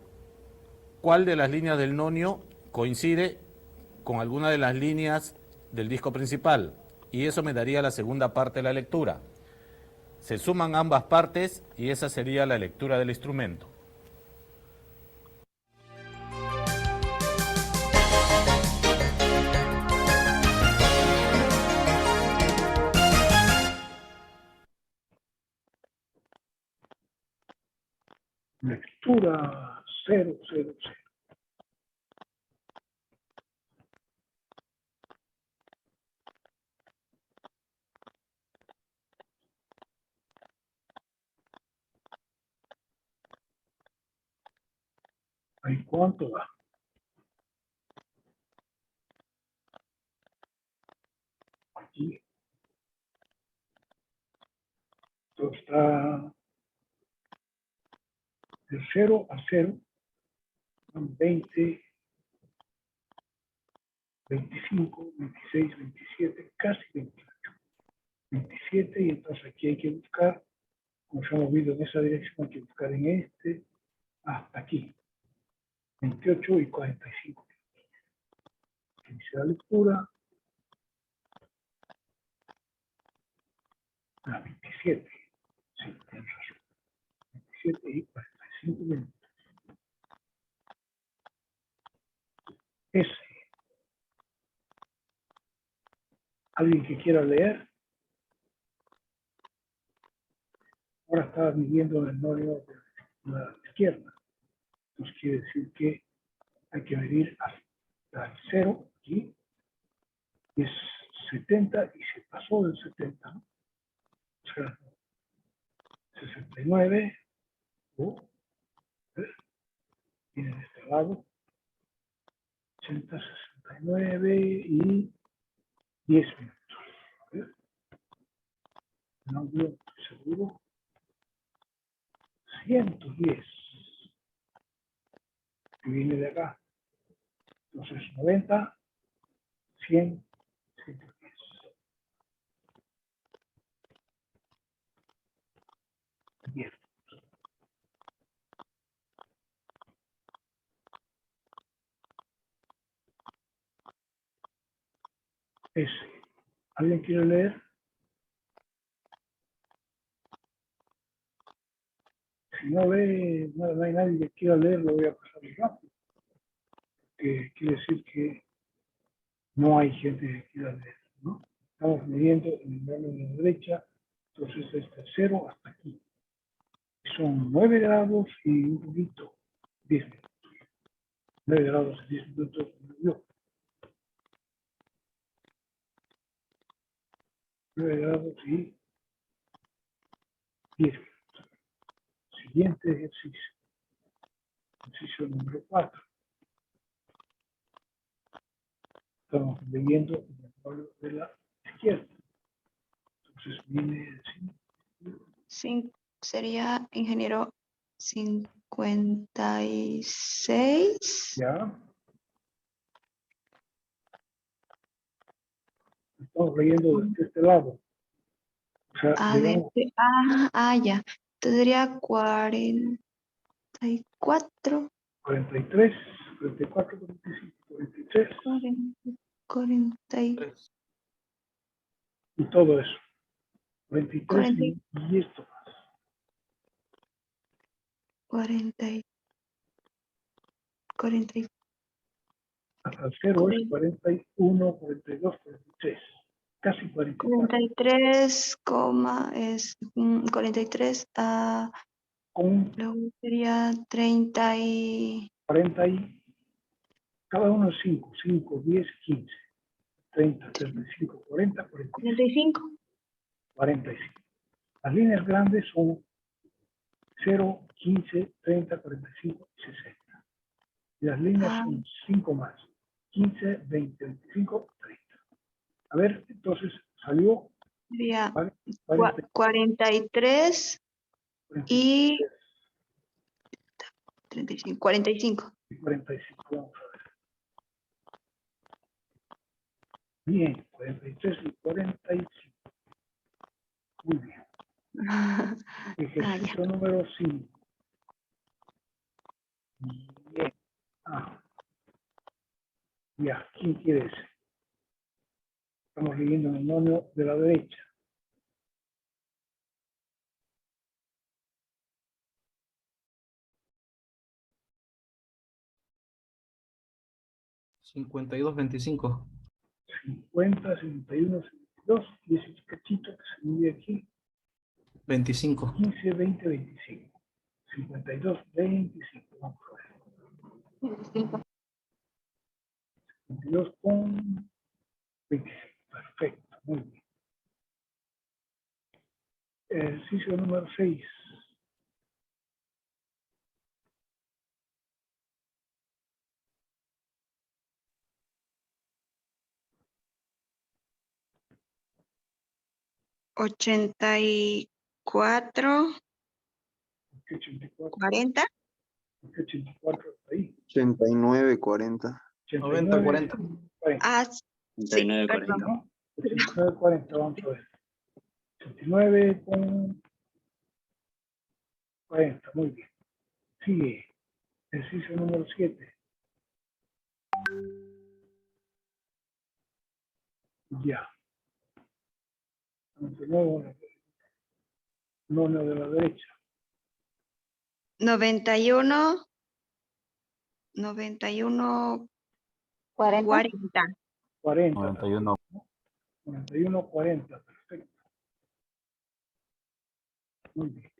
cuál de las líneas del nonio coincide con alguna de las líneas del disco principal, y eso me daría la segunda parte de la lectura. Se suman ambas partes y esa sería la lectura del instrumento. Lectura 0, 0, 0. ¿Ahí cuánto da? Aquí. Esto está de 0 a 0. Son 20 25, 26, 27, casi 28. 27, y entonces aquí hay que buscar, como se ha movido en esa dirección, hay que buscar en este, hasta aquí. 28 y 45. Inicia la lectura. La 27. Sí, tienes razón. 27 y 45 minutos. S. ¿Alguien que quiera leer? Ahora está midiendo el nodo de la izquierda. Entonces quiere decir que hay que medir hasta el 0 aquí. Y es 70 y se pasó del 70, ¿no? O sea, 69. Viene de este lado. 80, 69 y 10 minutos. A ver. No estoy seguro. 110. Que viene de acá. Entonces 90, 100, 110. Bien. S. ¿Alguien quiere leer? Si no lee, no hay nadie que quiera leer, lo voy a pasar muy rápido. Que quiere decir que no hay gente que quiera leer, ¿no? Estamos midiendo en el plano de la derecha, entonces desde 0 hasta aquí. Son 9 grados y un poquito, 10 minutos. 9 grados y 10 minutos. No. 9 grados y 10 minutos. Siguiente ejercicio. Ejercicio número 4. Estamos leyendo en el cuadro de la izquierda. Entonces viene así. Sería, ingeniero, 56. Ya. Estamos leyendo desde este lado. O sea, A ver, llegamos ya. Tendría 44. 43, 44, 45, 43 43, y todo eso. 43 40, y esto más. 40, 40, Hasta el 0 es 41, 42, 43. Casi 44. 43, es 43 a Con luego sería 30 y 40 y cada uno es 5, 5, 10, 15, 30, 35, 40, 45, 45. 45. Las líneas grandes son 0, 15, 30, 45 y 60. Y las líneas son 5 más. 15, 20, 25, 30. A ver, entonces salió Sería 40, 43 y 35, 45. y 45. Vamos a ver. Bien, 43 y 45. Muy bien. Ejercicio número 5. Bien. Ya, ¿quién quiere ese? Estamos leyendo en el nono de la derecha. Cincuenta y dos, 25. 50, 61, 62, y ese cachito que se mide aquí, 25. 15, 20, 25. 52, 25. Vamos a ver. 52 con 25. Perfecto, muy bien. Ejercicio número 6. Ochenta y cuatro, 84, 40. 84 ahí. 89, 40. 90, 89, 40. Ah, sí, 39, perdón. 40. ¿no? 89, 40, vamos a ver. 89 con 40, muy bien. Sigue. Ejercicio número 7. Ya. De nuevo, no de la derecha. 91, 40. 40. 40. 91. 91, 40. Perfecto. Muy bien.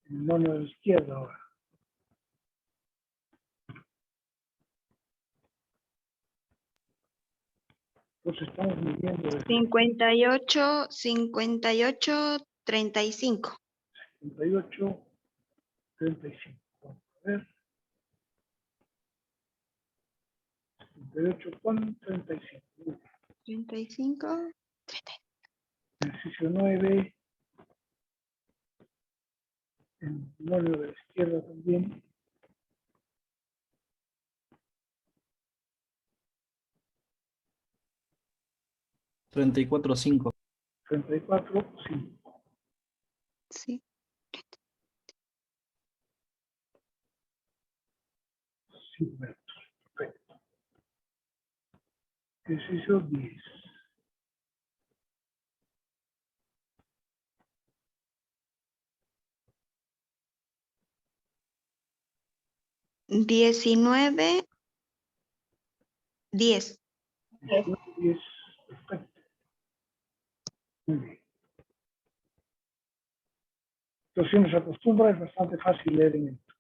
El mono de la izquierda ahora. Entonces estamos midiendo de 58, 58, 35. 58, 35. Vamos a ver. 58 con 35. Muy bien. 35, 30. Ejercicio 9. El mono de la izquierda también. 34, 5. 34, 5. Sí. 5 metros. Perfecto. Ejercicio 10. Diecinueve, 10. 10. Perfecto. Muy bien. Entonces, si uno se acostumbra, es bastante fácil leer en esto.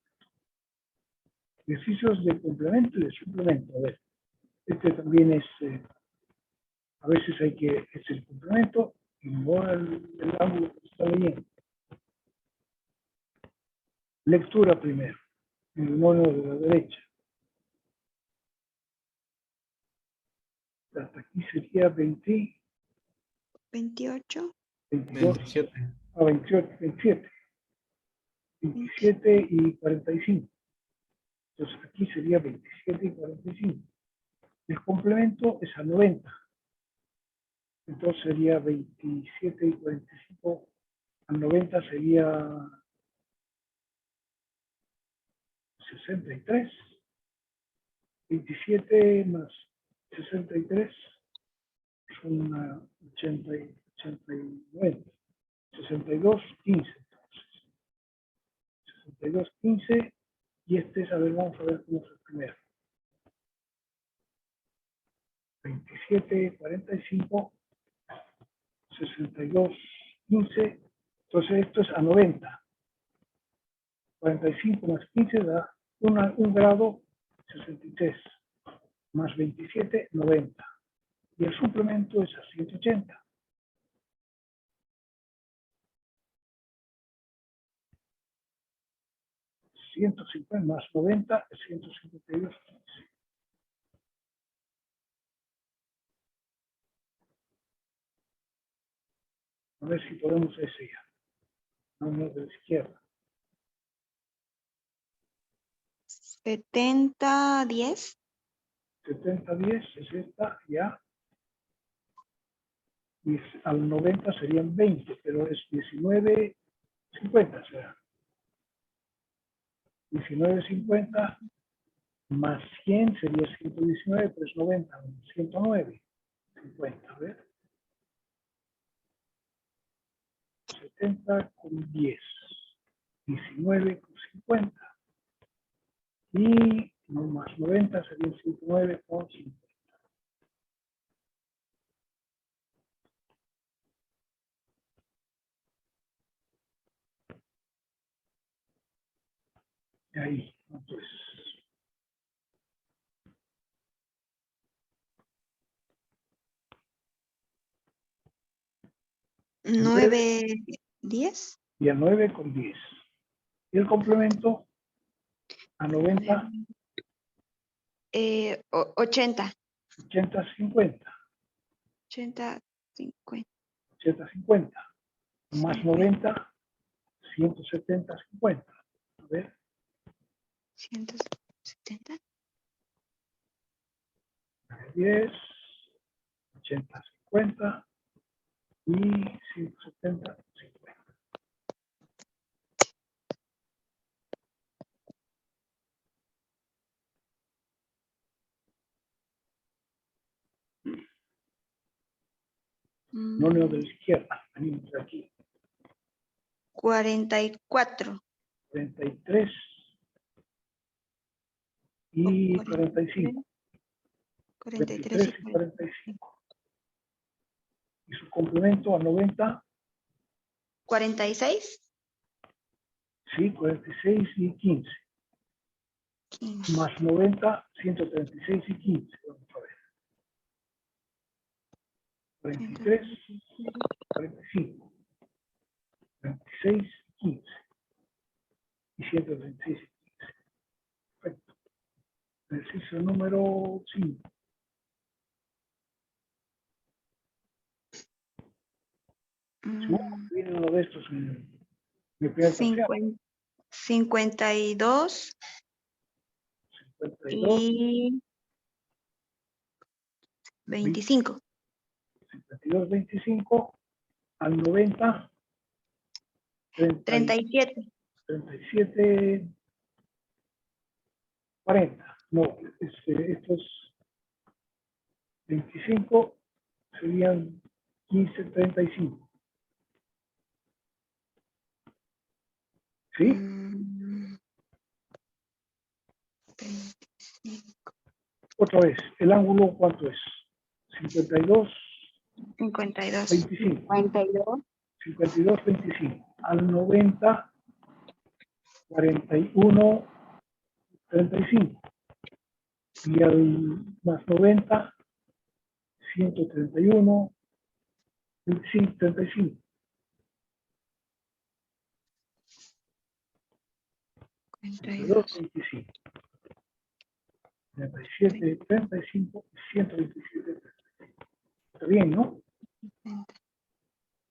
Ejercicios de complemento y de suplemento. A ver, este también es, a veces hay que, es el complemento y no el ángulo que está leyendo. Lectura primero, el mono de la derecha. Hasta aquí sería 20, 28, 22, 27. 28, 27, 27 y 45. Entonces aquí sería 27 y 45. El complemento es a 90. Entonces sería 27 y 45. A 90 sería 63. 27 más 63 son 80 y 90. 62, 15. Entonces, 62, 15. Y este es, a ver, vamos a ver cómo es el primero. 27, 45, 62, 15. Entonces esto es a 90. 45 más 15 da un grado 63. Más 27, 90. Y el suplemento es a 180. 150 más 90 es 152. A ver si podemos ese ya. Vamos de la izquierda. 70, 10. 70, 10 es esta ya. Y al 90 serían 20, pero es 19, 50 será. 19, 50 más 100 sería 119, pero es 90, 109, 50, a ver. 70 con 10, 19 con 50. Y no más 90 sería 109 con 50. Y ahí, entonces, 9, 10. y a 9 con 10. Y el complemento a 90, 80. 80, 50. 80, 50. 80, 50. Más 90, 170, 50. A ver. 170. 10, 80, 50 y 170, 50. Monio de la izquierda, venimos de aquí. 44. 43 y 45. 43 23 y 45. Y su complemento a 90, 46. sí, 46 y 15. 15. Más 90, 136 y 15. Vamos a ver. 43, 45. 26 y 15. Y 136 y 15. Perfecto. Ejercicio número 5. Viene uno de estos en mi primer parcial. 52 52, y 25. 52, 25 al 90, 37. 37, 40. No, estos 25 serían 15, 35. ¿Sí? 25. Otra vez, ¿el ángulo cuánto es? 52, 52. 25. 52. 52, 25. Al 90, 41, 35. Y al más 90, 131, 25, 35. 52, 25. 37, 35, 127, 35. Está bien, ¿no?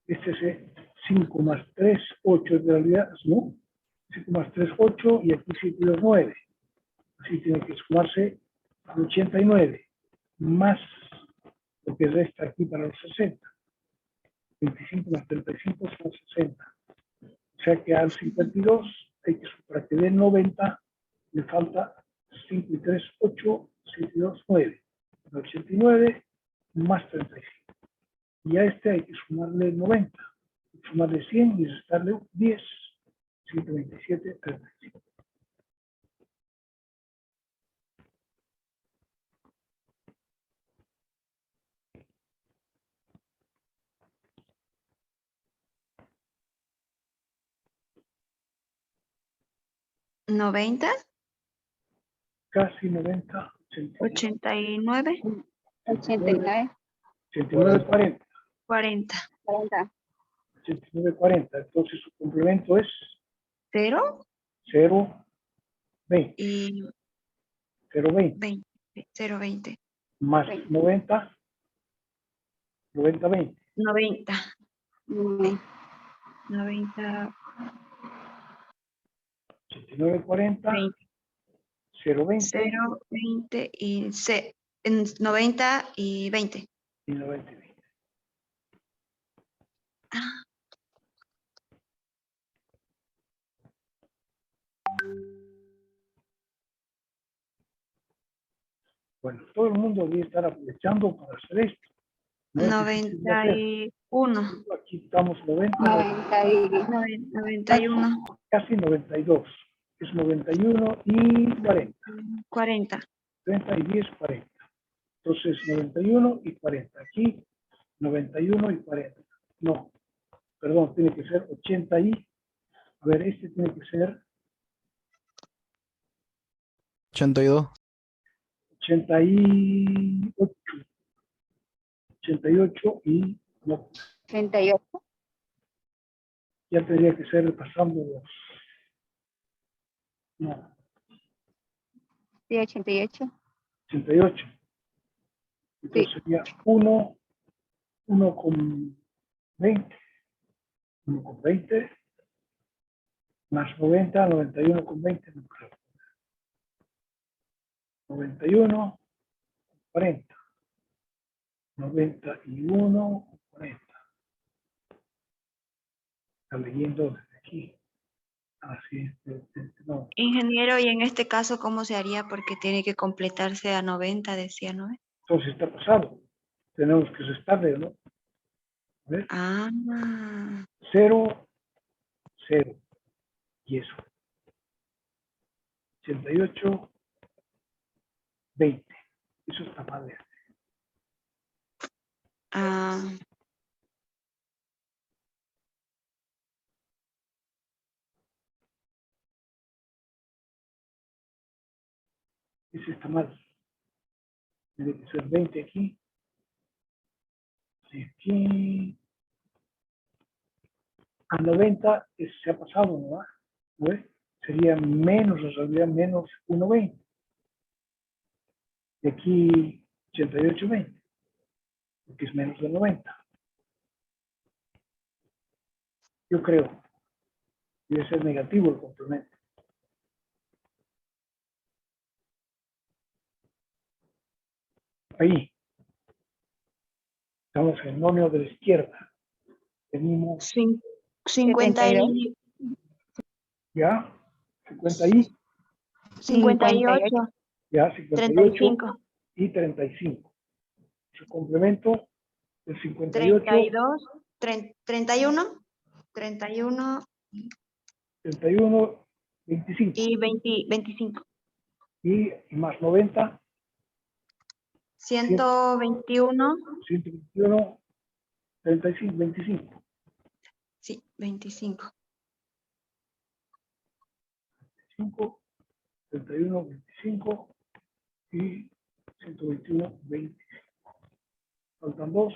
Este es 5 más 3, 8 en realidad, ¿no? 5 más 3, 8 y aquí 7 y 2, 9. Así tiene que sumarse al 89, más lo que resta aquí para los 60. 25 más 35 son 60. O sea que al 52 hay que, para que dé 90, le falta 5 y 3, 8, 7 y 2, 9. 89 más 35. Y a este hay que sumarle 90. Sumarle 100 y restarle 10. 127, 35. ¿90? Casi 90, 89. 89. 89, 40. 40. 40. 89, 40. Entonces su complemento es 0 0, 20. y 0, 20. 20. 0, 20. Más 90, 90, 20. 90. 90. 90. 89, 40. 20. 0, 20. 0, 20 y 90 y 20. Y 90 y 20. Ah, Bueno, todo el mundo debe estar aprovechando para hacer esto. No es difícil de hacer. 91. Aquí estamos 90, 91. casi 92. Es 91 y 40. 40. 30 y 10, 40. Entonces 91 y 40. Aquí 91 y 40. No, perdón, tiene que ser 80 y... A ver, este tiene que ser 82. 88. 88 y... No, 38. ya tendría que ser pasando los... No, Sí, 88. 88. Entonces Sí. sería 1 con 20. 1 con 20. Más 90, 91 con 20. No creo. 91, 40. 91, 40. Está leyendo desde aquí. Así no. Ingeniero, y en este caso, ¿cómo se haría? Porque tiene que completarse a 90, decía, ¿no? Entonces está pasado. Tenemos que restarle, ¿no? A ver, Ah, 0, 0. Y eso. 88, 20. Eso está mal. ah, Eso está mal. Tiene que ser 20 aquí. Y aquí. A 90 se ha pasado, ¿no? ¿No ves? Sería menos, en realidad, menos 1,20. Y aquí 88,20. Porque es menos de 90. Yo creo. Debe ser negativo el complemento. Ahí. Estamos en el nómino de la izquierda. Tenemos 50 y 72. ya 50 y 58, ya 58 35, y 35. Su complemento el 58, 32, 31, 31 31, 25 y 20, 25. y más 90, 121, 121, 35, 25. sí, 25. 5, 31, 25 y 121, 25. Faltan 2.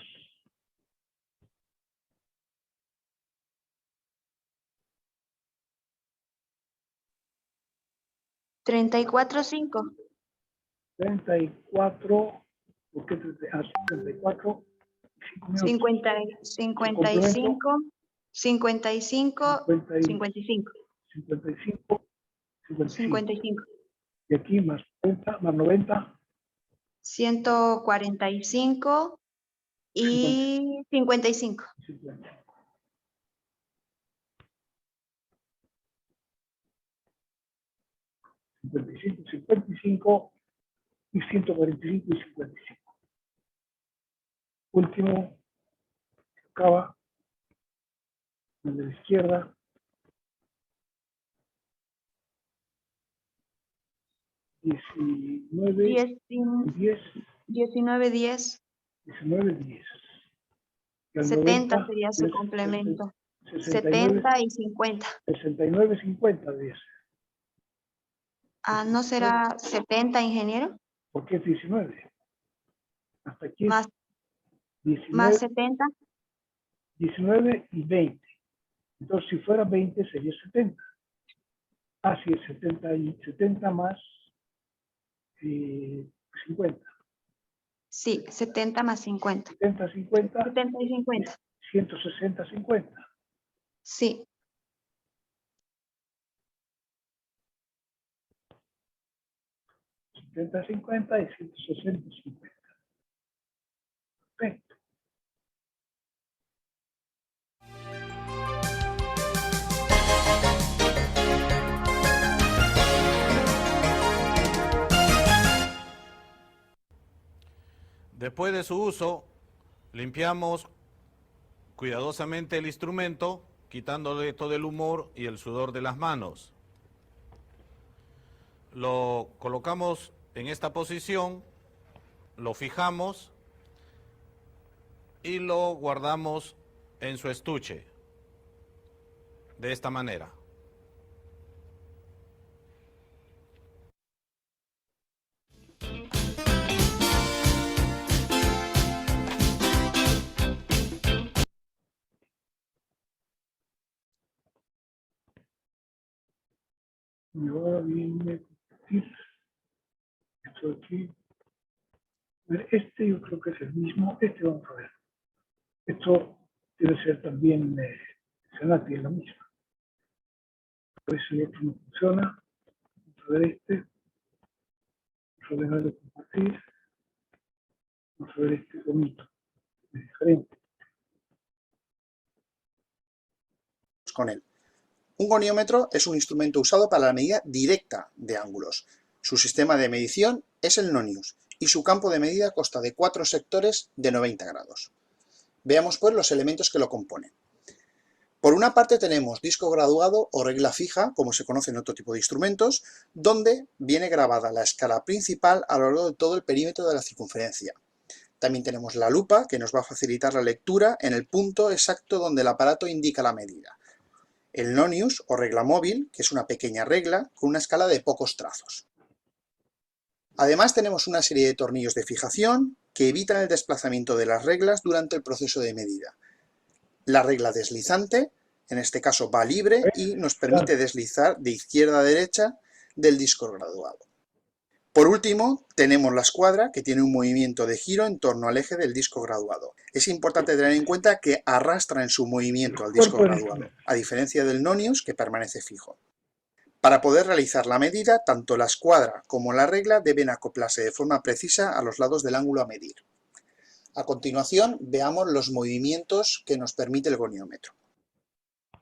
34, 5. 34, ¿por qué 34? 5 minutos. 50, 55, 55, 50 y 55, 55, 55. 55. Y aquí más 90, más 90, 145 y 55. 50. y 55 y 145 y 55. Último, acaba el de la izquierda. 19, 10, 10, 19, 10. 19, 10. Y al 70 90 sería su es complemento. 69, 70 y 50. 69, 50, 10. Ah, ¿no será 70, ingeniero? ¿Por qué es 19? Hasta aquí es Más 19, 70. 19 y 20. Entonces, si fuera 20, sería 70. Así es, 70 y 70 más 50. Sí, 70 más 50. 70, 50, 70 y 50. 160, 50. Sí. Y 160, 50. Perfecto. Después de su uso, limpiamos cuidadosamente el instrumento, quitándole todo el humor y el sudor de las manos. Lo colocamos en esta posición, lo fijamos y lo guardamos en su estuche, de esta manera. Y ahora viene esto de aquí. A ver, este yo creo que es el mismo. Este vamos a ver. Esto debe ser también Senati, es la misma. A ver si el otro no funciona. Vamos a ver este. Vamos a dejar de compartir. Vamos a ver este bonito. Es diferente. Con él. Un goniómetro es un instrumento usado para la medida directa de ángulos. Su sistema de medición es el nonius y su campo de medida consta de 4 sectores de 90 grados. Veamos pues los elementos que lo componen. Por una parte tenemos disco graduado o regla fija, como se conoce en otro tipo de instrumentos, donde viene grabada la escala principal a lo largo de todo el perímetro de la circunferencia. También tenemos la lupa, que nos va a facilitar la lectura en el punto exacto donde el aparato indica la medida. El nonius o regla móvil, que es una pequeña regla con una escala de pocos trazos. Además tenemos una serie de tornillos de fijación que evitan el desplazamiento de las reglas durante el proceso de medida. La regla deslizante, en este caso va libre y nos permite deslizar de izquierda a derecha del disco graduado. Por último, tenemos la escuadra, que tiene un movimiento de giro en torno al eje del disco graduado. Es importante tener en cuenta que arrastra en su movimiento al disco graduado, a diferencia del nonius, que permanece fijo. Para poder realizar la medida, tanto la escuadra como la regla deben acoplarse de forma precisa a los lados del ángulo a medir. A continuación, veamos los movimientos que nos permite el goniómetro.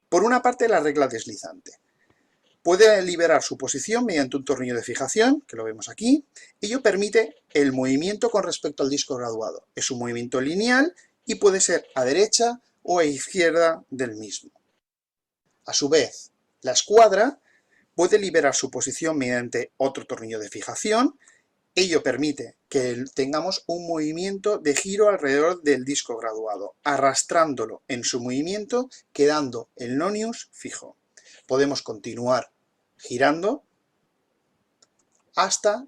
Por una parte, la regla deslizante. Puede liberar su posición mediante un tornillo de fijación, que lo vemos aquí. Ello permite el movimiento con respecto al disco graduado. Es un movimiento lineal y puede ser a derecha o a izquierda del mismo. A su vez, la escuadra puede liberar su posición mediante otro tornillo de fijación. Ello permite que tengamos un movimiento de giro alrededor del disco graduado, arrastrándolo en su movimiento, quedando el nonius fijo. Podemos continuar girando hasta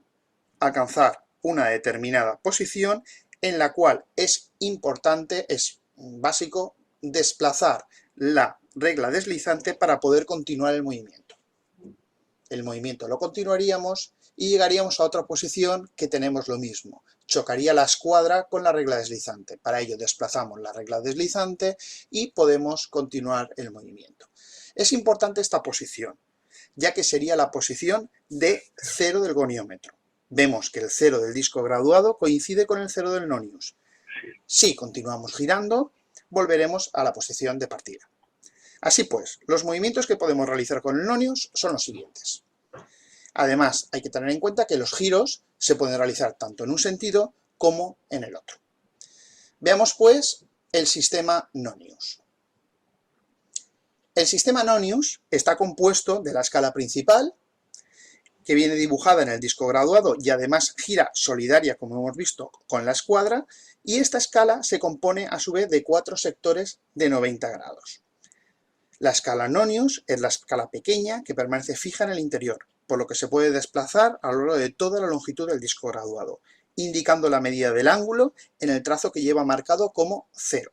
alcanzar una determinada posición en la cual es importante, es básico, desplazar la regla deslizante para poder continuar el movimiento. El movimiento lo continuaríamos y llegaríamos a otra posición que tenemos lo mismo. Chocaría la escuadra con la regla deslizante. Para ello desplazamos la regla deslizante y podemos continuar el movimiento. Es importante esta posición, ya que sería la posición de cero del goniómetro. Vemos que el cero del disco graduado coincide con el cero del nonius. Si continuamos girando, volveremos a la posición de partida. Así pues, los movimientos que podemos realizar con el nonius son los siguientes. Además, hay que tener en cuenta que los giros se pueden realizar tanto en un sentido como en el otro. Veamos pues el sistema nonius. El sistema nonius está compuesto de la escala principal, que viene dibujada en el disco graduado y además gira solidaria, como hemos visto, con la escuadra, y esta escala se compone a su vez de 4 sectores de 90 grados. La escala nonius es la escala pequeña que permanece fija en el interior, por lo que se puede desplazar a lo largo de toda la longitud del disco graduado, indicando la medida del ángulo en el trazo que lleva marcado como 0.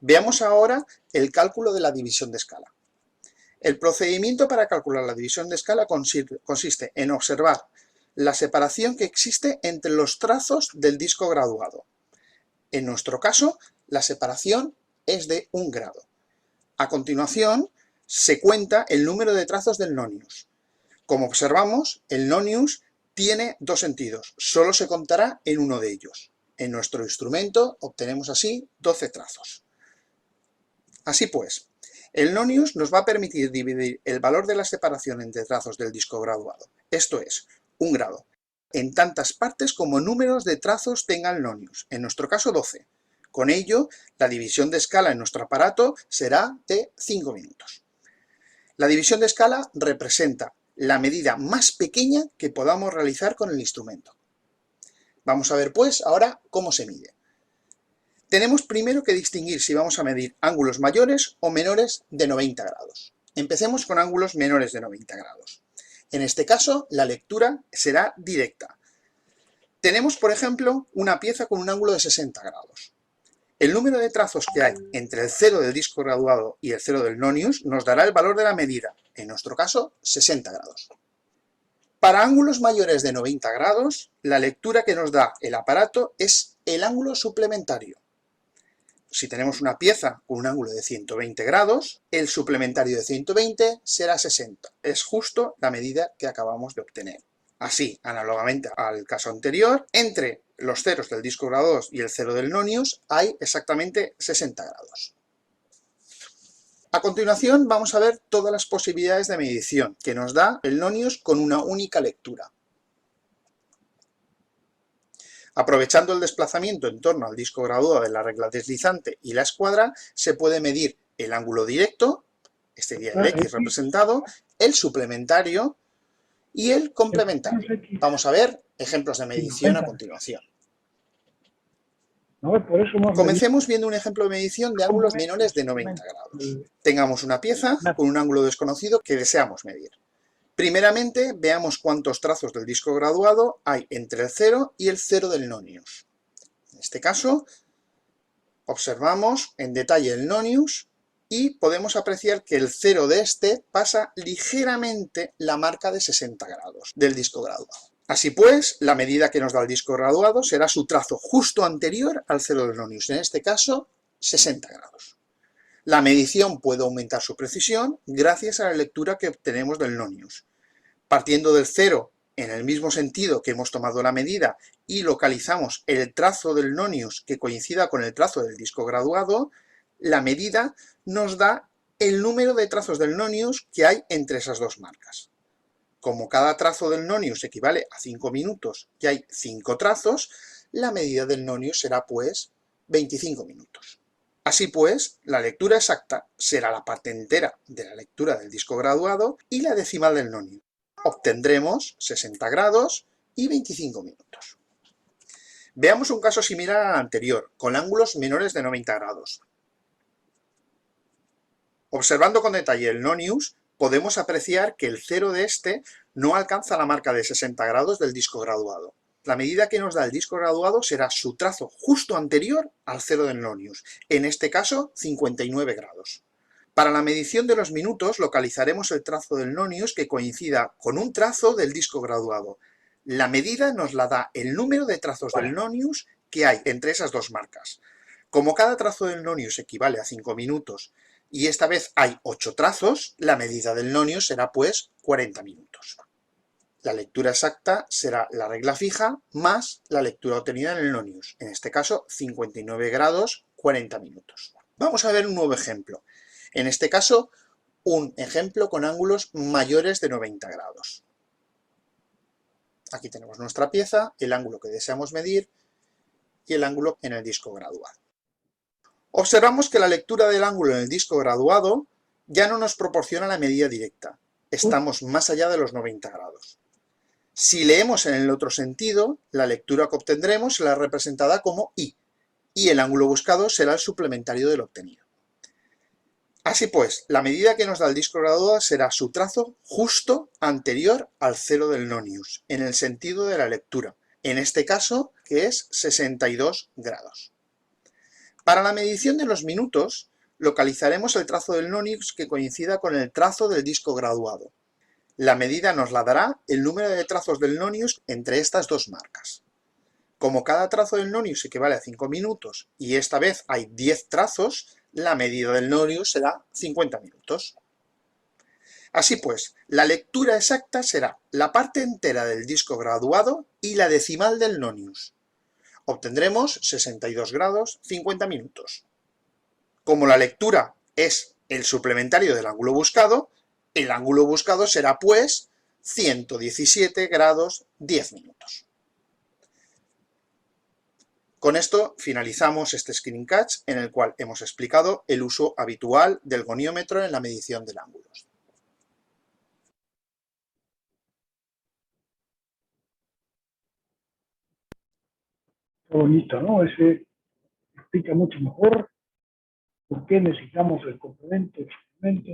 Veamos ahora el cálculo de la división de escala. El procedimiento para calcular la división de escala consiste en observar la separación que existe entre los trazos del disco graduado. En nuestro caso, la separación es de 1 grado. A continuación, se cuenta el número de trazos del nonius. Como observamos, el nonius tiene 2 sentidos, solo se contará en uno de ellos. En nuestro instrumento obtenemos así 12 trazos. Así pues, el nonius nos va a permitir dividir el valor de la separación entre trazos del disco graduado, esto es, 1 grado, en tantas partes como números de trazos tenga el nonius, en nuestro caso 12. Con ello, la división de escala en nuestro aparato será de 5 minutos. La división de escala representa la medida más pequeña que podamos realizar con el instrumento. Vamos a ver pues ahora cómo se mide. Tenemos primero que distinguir si vamos a medir ángulos mayores o menores de 90 grados. Empecemos con ángulos menores de 90 grados. En este caso, la lectura será directa. Tenemos, por ejemplo, una pieza con un ángulo de 60 grados. El número de trazos que hay entre el 0 del disco graduado y el 0 del nonius nos dará el valor de la medida, en nuestro caso, 60 grados. Para ángulos mayores de 90 grados, la lectura que nos da el aparato es el ángulo suplementario. Si tenemos una pieza con un ángulo de 120 grados, el suplementario de 120 será 60. Es justo la medida que acabamos de obtener. Así, análogamente al caso anterior, entre los ceros del disco grado 2 y el cero del nonius hay exactamente 60 grados. A continuación vamos a ver todas las posibilidades de medición que nos da el nonius con una única lectura. Aprovechando el desplazamiento en torno al disco graduado de la regla deslizante y la escuadra, se puede medir el ángulo directo, este sería el X representado, el suplementario y el complementario. Vamos a ver ejemplos de medición a continuación. No, por eso hemos Comencemos viendo un ejemplo de medición de ángulos menores de 90 grados. Tengamos una pieza con un ángulo desconocido que deseamos medir. Primeramente, veamos cuántos trazos del disco graduado hay entre el 0 y el 0 del nonius. En este caso, observamos en detalle el nonius y podemos apreciar que el 0 de este pasa ligeramente la marca de 60 grados del disco graduado. Así pues, la medida que nos da el disco graduado será su trazo justo anterior al 0 del nonius, en este caso 60 grados. La medición puede aumentar su precisión gracias a la lectura que obtenemos del nonius. Partiendo del 0 en el mismo sentido que hemos tomado la medida y localizamos el trazo del nonius que coincida con el trazo del disco graduado, la medida nos da el número de trazos del nonius que hay entre esas dos marcas. Como cada trazo del nonius equivale a 5 minutos y hay 5 trazos, la medida del nonius será pues 25 minutos. Así pues, la lectura exacta será la parte entera de la lectura del disco graduado y la decimal del nonius. Obtendremos 60 grados y 25 minutos. Veamos un caso similar al anterior, con ángulos menores de 90 grados. Observando con detalle el nonius, podemos apreciar que el 0 de este no alcanza la marca de 60 grados del disco graduado. La medida que nos da el disco graduado será su trazo justo anterior al 0 del nonius, en este caso 59 grados. Para la medición de los minutos localizaremos el trazo del nonius que coincida con un trazo del disco graduado. La medida nos la da el número de trazos del nonius que hay entre esas dos marcas. Como cada trazo del nonius equivale a 5 minutos y esta vez hay 8 trazos, la medida del nonius será pues 40 minutos. La lectura exacta será la regla fija más la lectura obtenida en el nonius, en este caso 59 grados, 40 minutos. Vamos a ver un nuevo ejemplo. En este caso, un ejemplo con ángulos mayores de 90 grados. Aquí tenemos nuestra pieza, el ángulo que deseamos medir y el ángulo en el disco graduado. Observamos que la lectura del ángulo en el disco graduado ya no nos proporciona la medida directa. Estamos más allá de los 90 grados. Si leemos en el otro sentido, la lectura que obtendremos será representada como I, y el ángulo buscado será el suplementario del obtenido. Así pues, la medida que nos da el disco graduado será su trazo justo anterior al 0 del nonius, en el sentido de la lectura, en este caso, que es 62 grados. Para la medición de los minutos, localizaremos el trazo del nonius que coincida con el trazo del disco graduado. La medida nos la dará el número de trazos del nonius entre estas dos marcas. Como cada trazo del nonius equivale a 5 minutos y esta vez hay 10 trazos, la medida del nonius será 50 minutos. Así pues, la lectura exacta será la parte entera del disco graduado y la decimal del nonius. Obtendremos 62 grados, 50 minutos. Como la lectura es el suplementario del ángulo buscado, el ángulo buscado será pues 117 grados, 10 minutos. Con esto finalizamos este screencast en el cual hemos explicado el uso habitual del goniómetro en la medición del ángulo. Bonito, ¿no? Ese explica mucho mejor por qué necesitamos el complemento, el suplemento.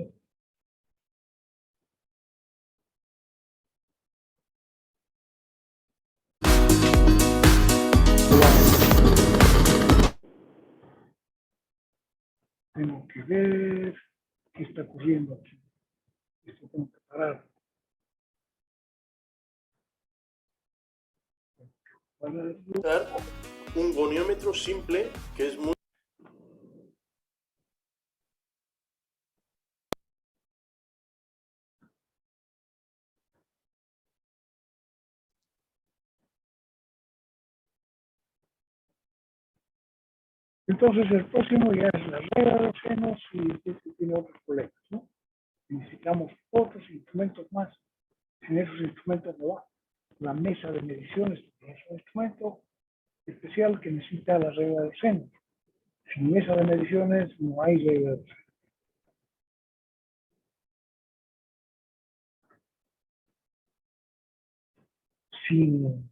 Tengo que ver qué está ocurriendo aquí. Esto tengo que parar. Un goniómetro simple que es muy Entonces el próximo ya es la regla de los senos y este tiene otros problemas, ¿no? Necesitamos otros instrumentos más. Sin esos instrumentos no va. La mesa de mediciones es un instrumento especial que necesita la regla de los senos. Sin mesa de mediciones no hay regla de los senos. Sin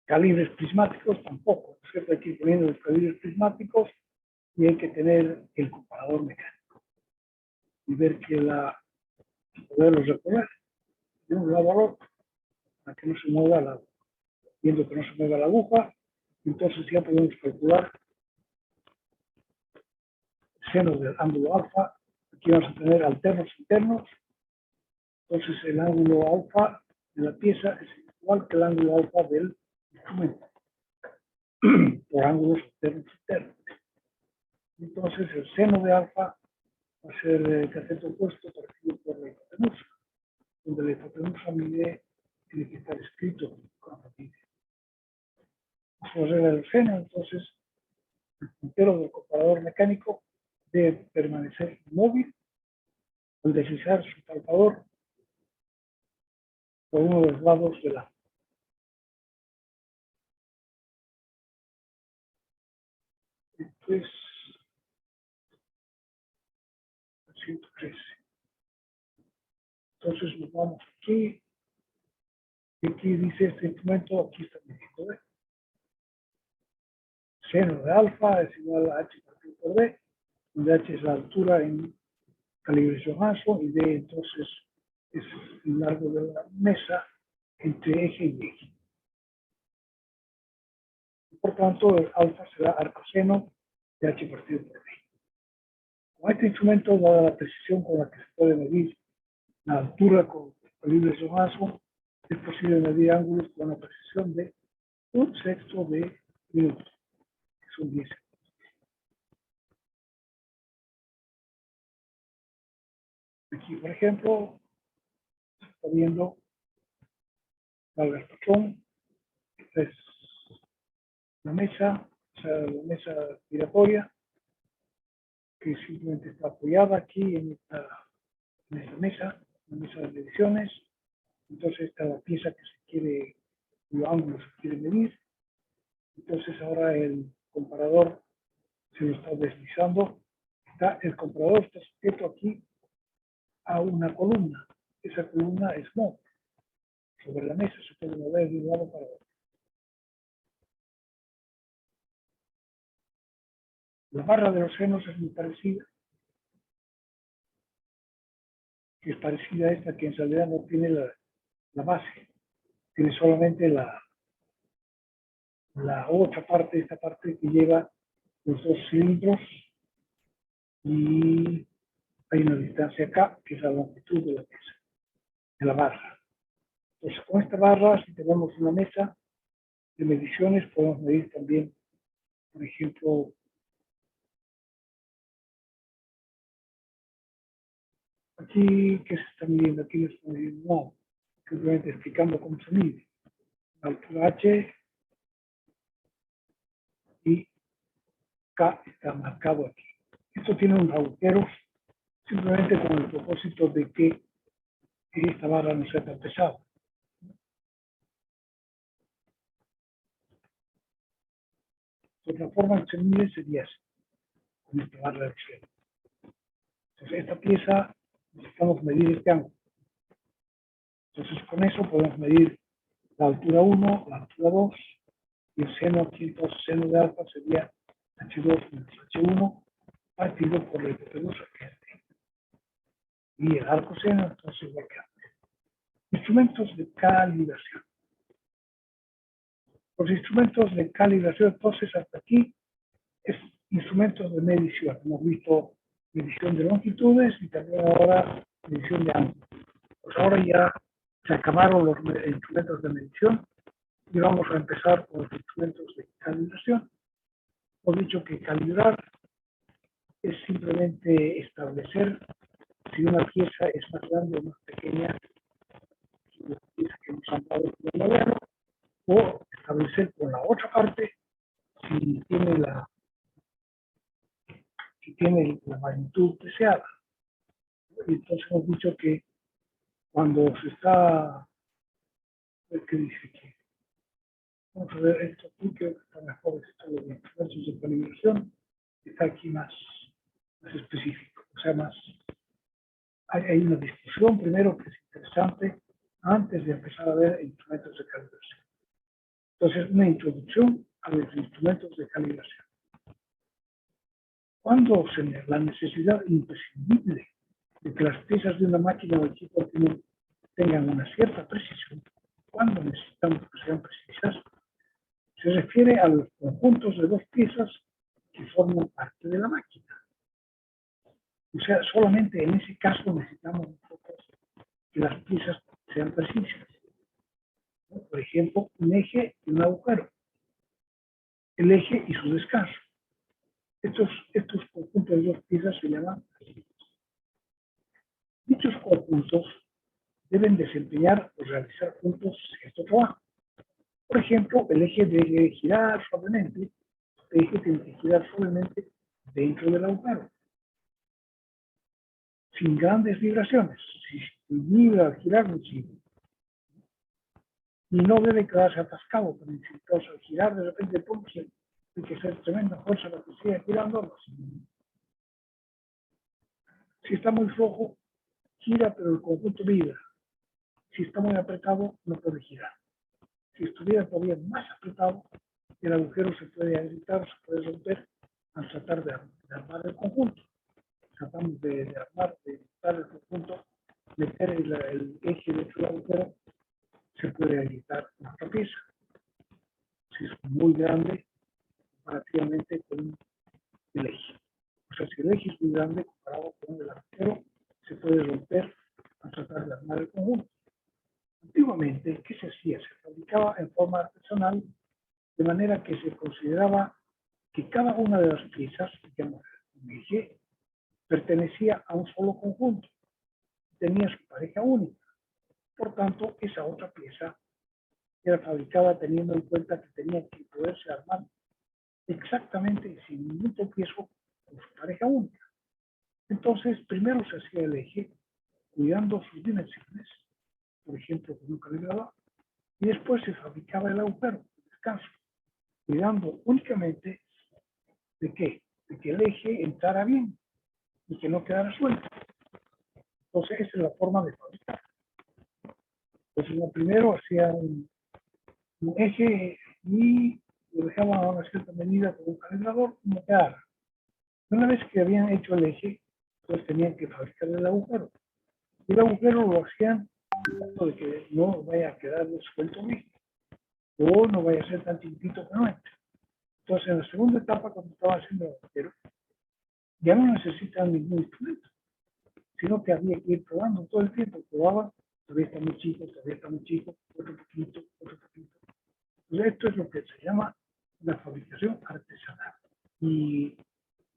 calibres prismáticos tampoco. Siempre hay que ir poniendo los calibres prismáticos y hay que tener el comparador mecánico y ver que poderlos recorrer de un lado al otro para que no se mueva viendo que no se mueva la aguja. Entonces ya podemos calcular el seno del ángulo alfa. Aquí vamos a tener alternos internos. Entonces el ángulo alfa de la pieza es igual que el ángulo alfa del instrumento por ángulos alternos internos. Entonces el seno de alfa va a ser cateto opuesto partido por la hipotenusa, donde la hipotenusa mide, tiene que estar escrito con la mide. Es la regla del seno, entonces el puntero del comparador mecánico debe permanecer inmóvil al deslizar su palpador por uno de los lados del ángulo. Esto es 113. Entonces nos vamos aquí. Y aquí dice este instrumento, aquí está midiendo B. Seno de alfa es igual a h partido por b, donde h es la altura en calibración ASO y d entonces es el largo de la mesa entre eje y eje. Por tanto, el alfa será arcoseno de h partido por b. Con este instrumento, dada la precisión con la que se puede medir la altura con calibración ASO, es posible medir ángulos con una precisión de 1/6 de minuto, que son 10 segundos. Aquí, por ejemplo, se está viendo valga el patrón. Esta es la mesa, o sea, la mesa giratoria, que simplemente está apoyada aquí en esta mesa, la mesa de mediciones. Entonces, esta es la pieza que se quiere, los ángulos se quiere medir. Entonces, ahora el comparador se lo está deslizando. El comparador está sujeto aquí a una columna. Esa columna es móvil. Sobre la mesa se puede mover de un lado para otro. La barra de los senos es muy parecida. Es parecida a esta, que en realidad no tiene la base. Tiene solamente la otra parte, esta parte que lleva los dos cilindros, y hay una distancia acá, que es la longitud de la mesa, de la barra. Entonces, con esta barra, si tenemos una mesa de mediciones, podemos medir también, por ejemplo, aquí, ¿qué se está midiendo? Aquí no se está midiendo, no, simplemente explicando cómo se mide. La altura H y K está marcado aquí. Esto tiene unos agujeros simplemente con el propósito de que esta barra no sea tan pesada. Otra forma que se mide sería así, con esta barra de cielo. Entonces, esta pieza necesitamos medir este ángulo. Entonces, con eso podemos medir la altura 1, la altura 2, y el seno aquí, entonces, seno de alfa sería H2 menos H1 partido por la hipotenusa, que es D. Y el arco seno, entonces, igual que antes. Instrumentos de calibración. Los instrumentos de calibración, entonces, hasta aquí, es instrumentos de medición. Hemos visto medición de longitudes y también ahora medición de ángulos. Pues ahora ya se acabaron los instrumentos de medición y vamos a empezar con los instrumentos de calibración. Hemos dicho que calibrar es simplemente establecer si una pieza es más grande o más pequeña que la pieza que nos han dado con el modelo, o establecer con la otra parte si tiene la deseada. Y entonces hemos dicho que cuando se está, ¿qué dice aquí? Vamos a ver, esto aquí creo que está mejor, esto de los instrumentos de calibración, está aquí más específico, o sea, más, hay una discusión primero que es interesante antes de empezar a ver instrumentos de calibración. Entonces, una introducción a los instrumentos de calibración. ¿Cuándo se ve la necesidad imprescindible de que las piezas de una máquina o equipo tengan una cierta precisión? ¿Cuándo necesitamos que sean precisas? Se refiere a los conjuntos de dos piezas que forman parte de la máquina. O sea, solamente en ese caso necesitamos nosotros que las piezas sean precisas. ¿No? Por ejemplo, un eje y un agujero. El eje y su descanso. Estos conjuntos de dos piezas se llaman precisas. Dichos conjuntos deben desempeñar o realizar juntos cierto trabajo. Por ejemplo, el eje debe girar suavemente, el eje tiene que girar suavemente dentro del agujero, sin grandes vibraciones. Si vibra al girar, muchísimo. Y no debe quedarse atascado, pero entonces al girar de repente, pum, tiene que ser tremenda fuerza para que siga girando. Si está muy flojo, gira, pero el conjunto vibra. Si está muy apretado, no puede girar. Si estuviera todavía más apretado, el agujero se puede agrietar, se puede romper al tratar de armar el conjunto. Tratamos de armar el conjunto, meter el eje dentro del agujero, se puede agrietar nuestra pieza. Si es muy grande, comparativamente con el eje. O sea, si el eje es muy grande comparado con el agujero, se puede romper al tratar de armar el conjunto. Antiguamente, ¿qué se hacía? Se fabricaba en forma artesanal, de manera que se consideraba que cada una de las piezas, digamos, un eje, pertenecía a un solo conjunto, tenía su pareja única. Por tanto, esa otra pieza era fabricada teniendo en cuenta que tenía que poderse armar exactamente y sin ningún tropiezo con su pareja única. Entonces, primero se hacía el eje, cuidando sus dimensiones, por ejemplo, con un calibrador, y después se fabricaba el agujero, el descanso, cuidando únicamente de qué, de que el eje entrara bien y que no quedara suelto. Entonces, esa es la forma de fabricar. Entonces, lo primero hacía un eje y lo dejaban a una cierta medida con un calibrador, como quedara. Una vez que habían hecho el eje, pues tenían que fabricar el agujero. Y el agujero lo hacían de que no vaya a quedar suelto bien, o no vaya a ser tan chiquitito que no entre. Entonces, en la segunda etapa, cuando estaba haciendo el agujero, ya no necesitan ningún instrumento, sino que había que ir probando todo el tiempo. Probaba, todavía está muy chico, otro poquito, otro poquito. Entonces, esto es lo que se llama una fabricación artesanal. Y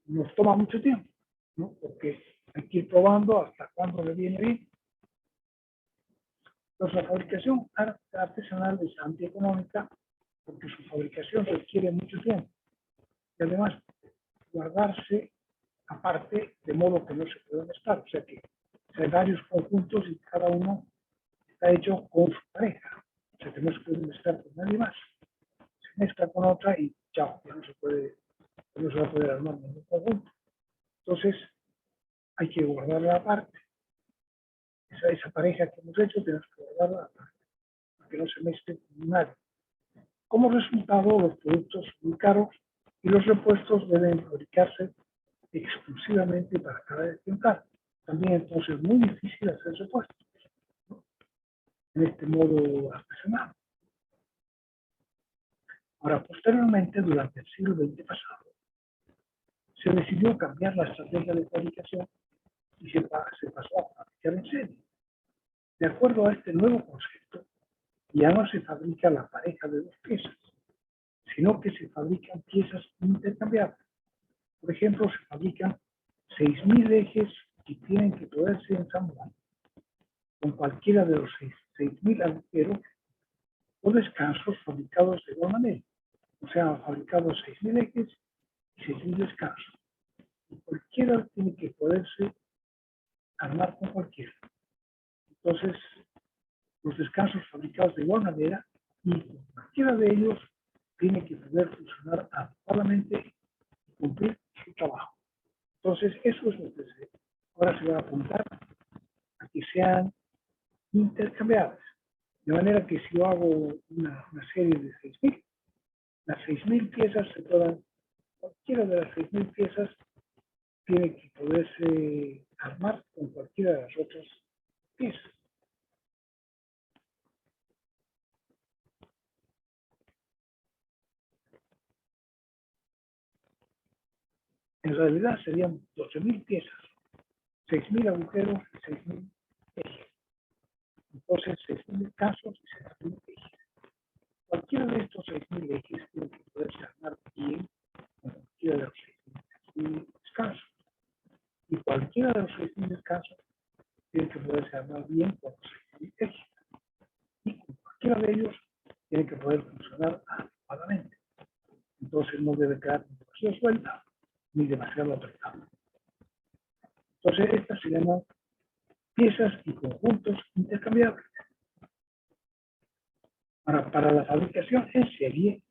nos toma mucho tiempo, ¿no? Porque hay que ir probando hasta cuándo le viene bien. Entonces, la fabricación artesanal es antieconómica porque su fabricación requiere mucho tiempo. Y además, guardarse aparte, de modo que no se pueden mezclar. O sea que hay varios conjuntos y cada uno está hecho con su pareja. O sea que no se puede mezclar con nadie más. Se mezcla con otra y chao, ya no se va a poder armar ningún conjunto. Entonces, hay que guardarla aparte. Esa pareja que hemos hecho, tenemos que guardarla aparte, para que no se mezcle con nadie. Como resultado, los productos son muy caros y los repuestos deben fabricarse exclusivamente para cada ejemplar. También entonces es muy difícil hacer repuestos, ¿no? En este modo artesanal. Ahora, posteriormente, durante el siglo XX pasado, se decidió cambiar la estrategia de fabricación y se pasó a fabricar en serie. De acuerdo a este nuevo concepto, ya no se fabrica la pareja de dos piezas, sino que se fabrican piezas intercambiables. Por ejemplo, se fabrican 6.000 ejes que tienen que poderse ensamblar con cualquiera de los 6.000 agujeros o descansos fabricados de igual manera. O sea, fabricados 6.000 ejes y 6.000 descansos. y cualquiera tiene que poderse armar con cualquiera. Entonces, los descansos fabricados de igual manera y cualquiera de ellos tiene que poder funcionar adecuadamente y cumplir su trabajo. Entonces, eso es lo que ahora se va a apuntar a que sean intercambiables. De manera que si yo hago una serie de 6.000, las 6.000 piezas se puedan, cualquiera de las 6.000 piezas tiene que poderse armar con cualquiera de las otras piezas. En realidad serían 12.000 piezas, 6.000 agujeros y 6.000 ejes. Entonces, 6.000 casos y 6.000 ejes. Cualquiera de estos 6.000 ejes tiene que poderse armar bien con cualquiera de los 6.000 descansos. Y cualquiera de los 6.000 descansos tiene que poderse armar bien con los 6.000 ejes. Y con cualquiera de ellos tiene que poder funcionar adecuadamente. Entonces no debe quedar demasiado suelta ni demasiado apretada. Entonces estas se llaman piezas y conjuntos intercambiables. Para la fabricación en serie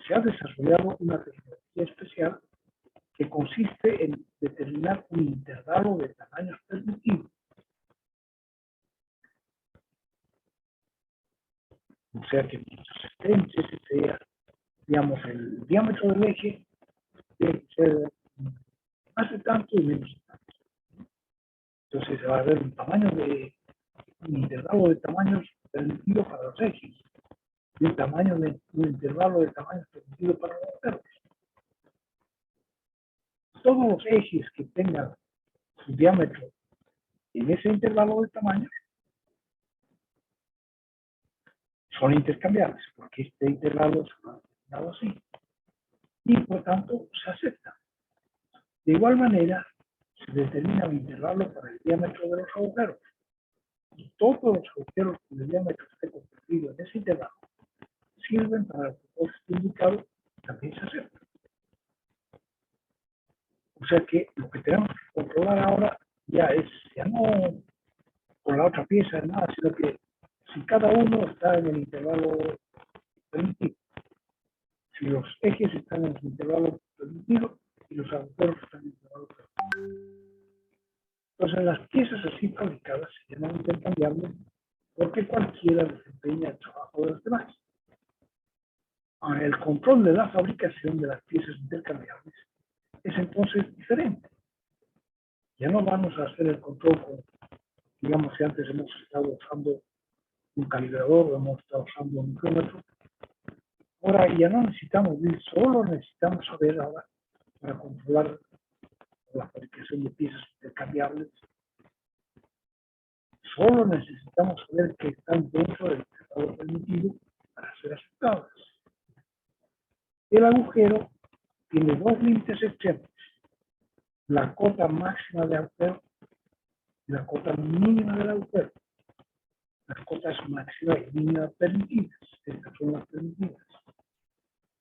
se ha desarrollado una tecnología especial que consiste en determinar un intervalo de tamaños permitidos. O sea que mientras esté en CCCA, digamos, el diámetro del eje tiene que ser más de tanto y menos de tanto. Entonces se va a ver un intervalo de tamaños permitido para los ejes y un intervalo de tamaños permitido para los agujeros. Todos los ejes que tengan su diámetro en ese intervalo de tamaños son intercambiables, porque este intervalo se ha dado así. Y por tanto se acepta. De igual manera, se determina un intervalo para el diámetro de los agujeros. Y todos los agujeros cuyo diámetro esté comprendido en ese intervalo sirven para el propósito indicado, también se acepta. O sea que lo que tenemos que controlar ahora ya no con la otra pieza, nada, sino que si cada uno está en el intervalo permitido, si los ejes están en el intervalo permitido y los agujeros están en el intervalo permitido. Entonces las piezas así fabricadas se llaman intercambiables porque cualquiera desempeña el trabajo de los demás. El control de la fabricación de las piezas intercambiables es entonces diferente. Ya no vamos a hacer el control con, digamos, si antes hemos estado usando un calibrador o hemos estado usando un micrómetro. Ahora ya no necesitamos ver, solo necesitamos saber ahora para controlar la fabricación de piezas intercambiables. Solo necesitamos saber que están dentro del intervalo permitido para ser aceptadas. El agujero tiene dos límites extremos, la cota máxima de agujero y la cota mínima del agujero. Las cotas máximas y mínimas permitidas, estas son las permitidas.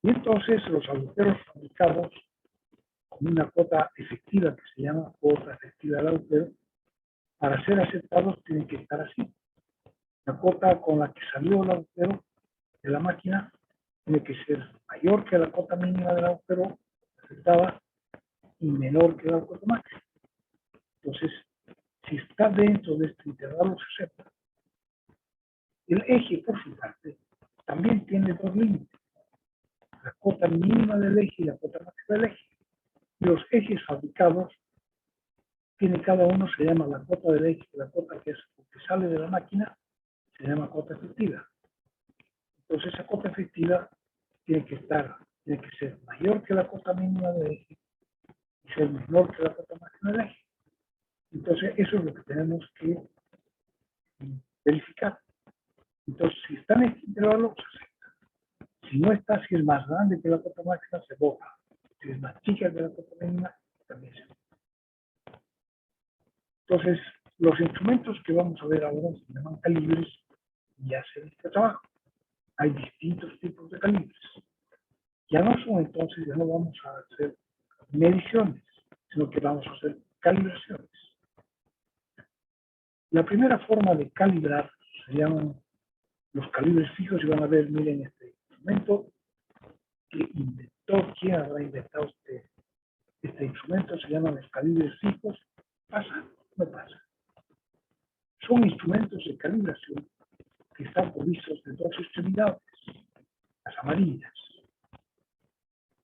Y entonces los agujeros fabricados con una cota efectiva que se llama cota efectiva del agujero, para ser aceptados tienen que estar así. La cota con la que salió el agujero de la máquina tiene que ser mayor que la cota mínima del agujero aceptada y menor que la cota máxima. Entonces, si está dentro de este intervalo, se acepta. El eje, por su parte, también tiene dos límites. La cota mínima del eje y la cota máxima del eje. Y los ejes fabricados, tiene cada uno, se llama la cota del eje, la cota que sale de la máquina, se llama cota efectiva. Entonces esa cota efectiva tiene que ser mayor que la cota mínima del eje y ser menor que la cota máxima del eje. Entonces eso es lo que tenemos que verificar. Entonces si está en este intervalo, se acepta. Si no está, si es más grande que la cota máxima, se borra. Si es más chica que la cota mínima, también se borra. Entonces, los instrumentos que vamos a ver ahora se llaman calibres y hacen este trabajo. Hay distintos tipos de calibres. Ya no vamos a hacer mediciones, sino que vamos a hacer calibraciones. La primera forma de calibrar se llaman los calibres fijos, y van a ver, miren este instrumento que inventó, ¿quién habrá inventado este instrumento? Se llaman los calibres fijos. ¿Pasa? No pasa. Son instrumentos de calibración que están provistos de dos extremidades, las amarillas.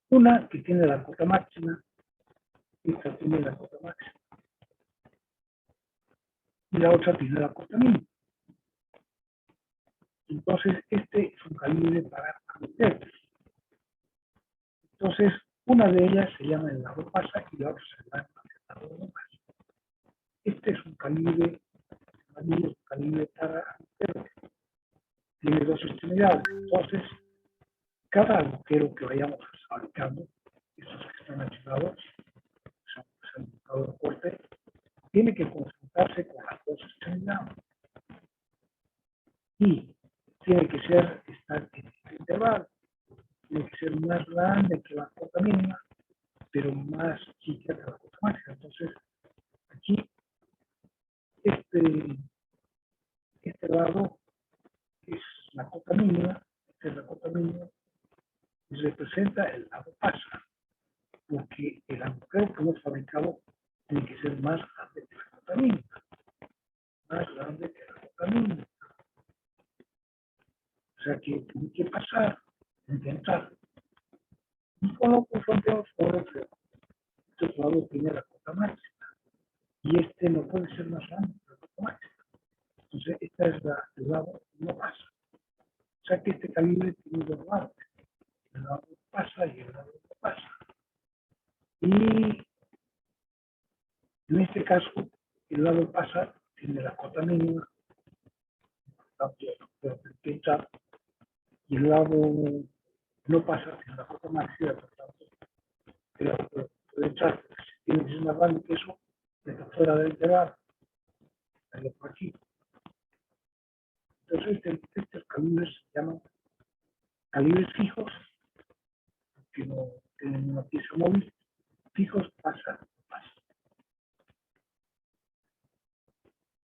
Una que tiene la cota máxima, esta tiene la cota máxima, y la otra tiene la cota mínima. Entonces, este es un calibre para amperes. Entonces, una de ellas se llama el lado pasa y la otra se llama el lado no pasa. Este es un calibre amarillo, un calibre para amperes. Tiene dos extremidades. Entonces, cada agujero que vayamos fabricando, estos que están activados, se han buscado el corte, tiene que confrontarse con las dos extremidades. Y tiene que estar en este intervalo. Tiene que ser más grande que la cota mínima, pero más chica que la cota máxima. Entonces, aquí, este lado es la cota mínima, esta es la cota mínima, y representa el lado pasa, porque el agujero que hemos fabricado tiene que ser más grande que la cota mínima, más grande que la cota mínima. O sea que tiene que pasar, intentar. Y con lo confrontemos con el otro. Este lado tiene la cota máxima, y este no puede ser más grande que la cota máxima. Entonces, esta es el lado que no pasa. O sea que este calibre tiene dos lados. El lado pasa y el lado no pasa. Y en este caso, el lado pasa tiene la cota mínima, y el lado no pasa tiene la cota máxima, por tanto, el lado puede entrar. Si tiene que ser más grande que eso, está fuera del intervalo. Sale por aquí. Entonces, estos calibres se llaman calibres fijos, que no tienen una pieza móvil. Fijos pasa, no pasa.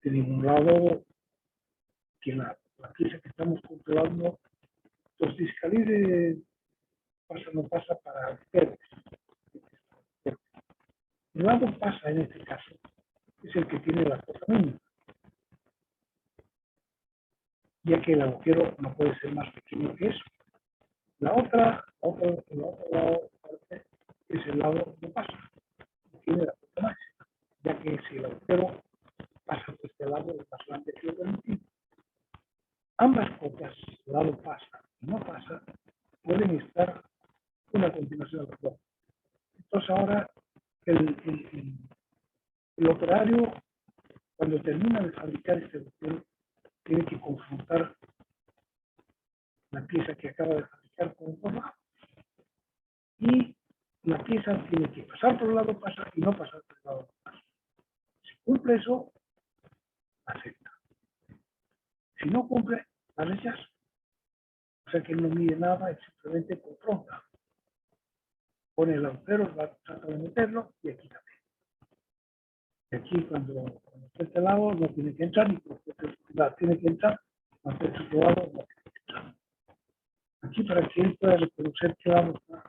Tenemos un lado que la pieza que estamos controlando, entonces dice calibre pasa, no pasa para amperes. El lado pasa en este caso es el que tiene la cota mínima, ya que el agujero no puede ser más pequeño que eso. El otro lado es el lado no pasa, que tiene la cota máxima, ya que si el agujero pasa por este lado es más grande que lo permitido. Ambas cotas, lado pasa y no pasa, pueden estar una continuación de la otra. Entonces ahora el operario, cuando termina de fabricar este agujero, tiene que confrontar la pieza que acaba de fabricar con el lado. Y la pieza tiene que pasar por el lado pasa y no pasar por el lado no pasa. Si cumple eso, acepta. Si no cumple, la rechaza. O sea que no mide nada y simplemente confronta. Pone el agujero, trata de meterlo y aquí también. Y aquí cuando esté este lado no tiene que entrar, ni porque tiene que entrar, cuando esté este lado no tiene que entrar. Aquí para que él pueda reconocer que lado está,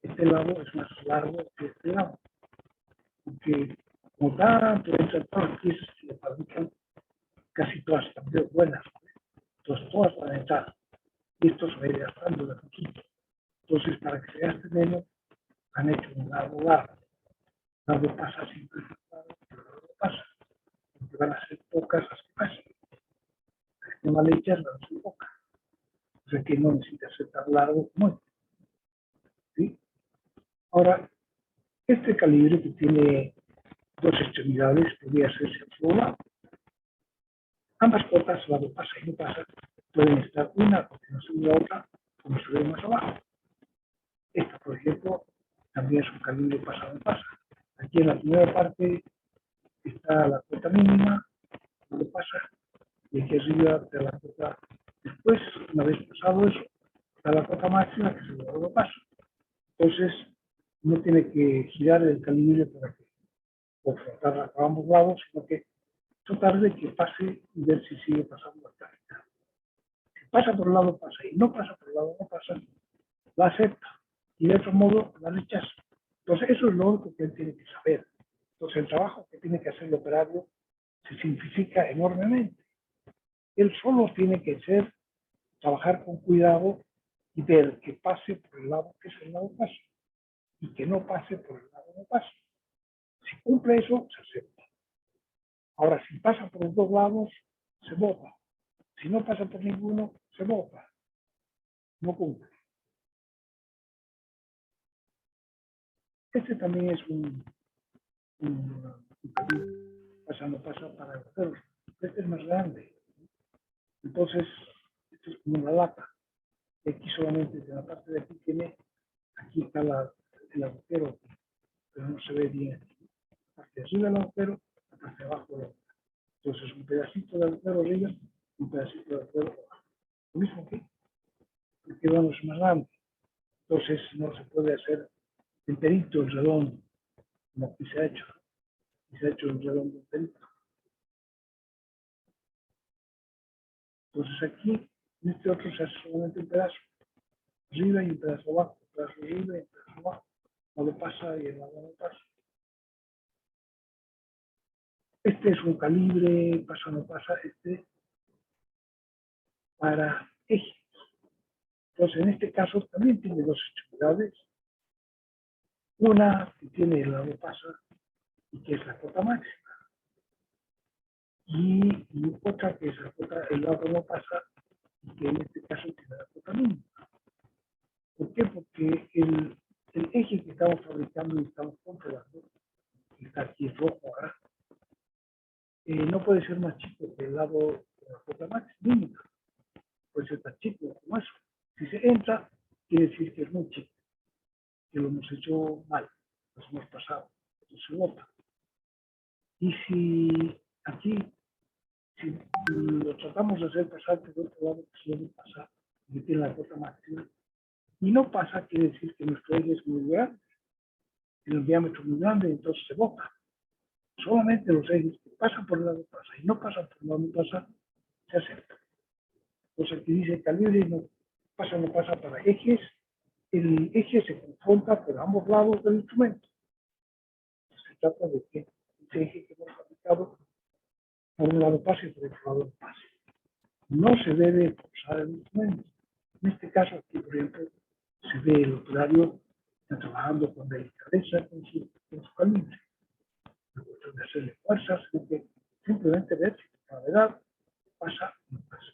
este lado es más largo que este lado. Porque como tanto entran todas las piezas que le fabrican, casi todas están buenas. Entonces todas van a entrar. Y esto se va a ir gastando de poquito. Entonces para que se gaste menos, han hecho un largo. Largo pasa siempre, largo pasa. Porque van a ser pocas las que pasan. Las que mal hechas van a ser pocas. O sea que no necesita ser tan largo como este. ¿Sí? Ahora, este calibre que tiene dos extremidades podría hacerse a otro lado. Ambas cotas, lado pasa y no pasa, pueden estar una a continuación de la otra, como se ve más abajo. Esta, por ejemplo, también es un calibre pasa, no pasa. Aquí en la primera parte está la cota mínima, no pasa, y aquí arriba está la cota. Después, una vez pasado eso, está la cota máxima, que es el lado pasa. Entonces, no tiene que girar el calibre para que confrontar a ambos lados, sino que tratar de que pase y ver si sigue pasando hasta el final. Si pasa por un lado, pasa, y no pasa por un lado, no pasa, la acepta, y de otro modo la rechaza. Entonces eso es lo único que él tiene que saber. Entonces el trabajo que tiene que hacer el operario se simplifica enormemente. Él solo tiene que trabajar con cuidado y ver que pase por el lado que es el lado paso y que no pase por el lado no paso. Si cumple eso, se acepta. Ahora, si pasa por los dos lados, se vota. Si no pasa por ninguno, se vota. No cumple. Este también es un pasa no pasa para agujeros. Este es más grande. Entonces, esto es como una lata. Aquí solamente de la parte de aquí tiene, aquí está el agujero, pero no se ve bien. La parte de arriba del agujero, la parte de abajo del agujero. Entonces, un pedacito de agujero arriba, un pedacito de agujero abajo. Lo mismo aquí, porque vamos más grande. Entonces, no se puede hacer enterito el redondo, como aquí se ha hecho. Y se ha hecho el redondo enterito. Entonces, aquí, en este otro se hace solamente un pedazo. Arriba y un pedazo abajo, un pedazo arriba y un pedazo abajo. No lo pasa y el lado no pasa. Este es un calibre, pasa o no pasa, para ejes. Entonces, en este caso también tiene dos extremidades. Una que tiene el lado pasa y que es la cota máxima. Y otra que es la cota, el lado no pasa y que en este caso tiene la cota mínima. ¿Por qué? Porque el eje que estamos fabricando y estamos controlando, que está aquí rojo ahora, no puede ser más chico que el lado de la cota máxima. Puede ser tan chico como eso. Si se entra, quiere decir que es muy chico, que lo hemos hecho mal, lo hemos pasado, entonces se nota. Y si aquí, si lo tratamos de hacer pasar por otro lado, que suele pasar, que tiene la cota máxima, y no pasa, quiere decir que nuestro eje es muy grande, tiene un diámetro muy grande, entonces se bota. Solamente los ejes que pasan por el lado pasa y no pasan por el lado pasa, se aceptan. Entonces aquí dice calibre y no pasa para ejes. El eje se confronta por ambos lados del instrumento. Se trata de que ese eje que hemos fabricado por un lado pase y por otro lado pase. No se debe pulsar el instrumento. En este caso aquí, por ejemplo, se ve el operario está trabajando con delicadeza con su calibre. La cuestión de hacerle fuerzas, sino que simplemente ver si la gravedad pasa o no pasa.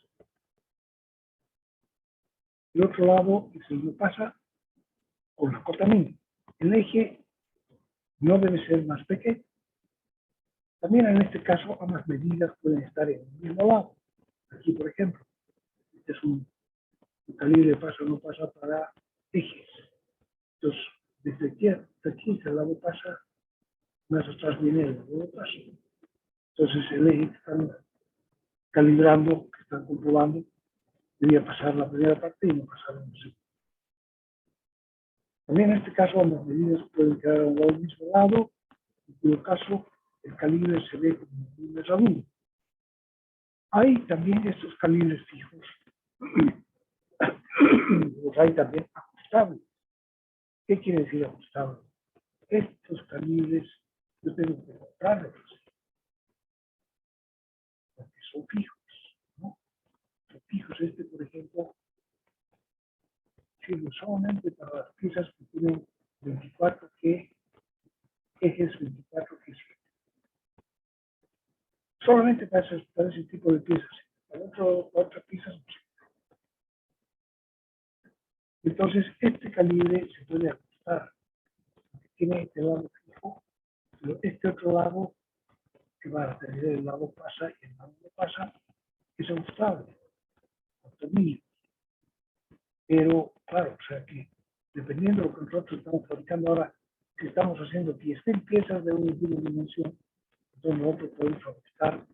El otro lado, si no pasa, con la cota mínima. El eje no debe ser más pequeño. También en este caso ambas medidas pueden estar en el mismo lado. Aquí, por ejemplo, este es un calibre pasa o no pasa para ejes. Entonces, desde aquí hasta aquí, el lado pasa, más atrás viene el lado paso. Entonces, el eje que están calibrando, que están comprobando, debía pasar la primera parte y no pasar la segunda. También en este caso, ambas medidas pueden quedar a un mismo lado, en cuyo caso el calibre se ve como un mesaduro. Hay también estos calibres fijos, los hay también ajustables. ¿Qué quiere decir ajustable? Estos calibres yo tengo que comprarlos, porque son fijos, ¿no? Son fijos. Este, por ejemplo, sirve solamente para las piezas que tienen 24 ejes, 24 ejes. Solamente para ese tipo de piezas. Para otras piezas no. Entonces, este calibre se puede ajustar. Tiene este lado fijo, pero este otro lado, que va a tener el lado pasa y el lado no pasa, es ajustable, con tornillos. Pero, claro, o sea que, dependiendo de lo que nosotros estamos fabricando ahora, si estamos haciendo 10.000 piezas de una dimensión, entonces nosotros podemos fabricar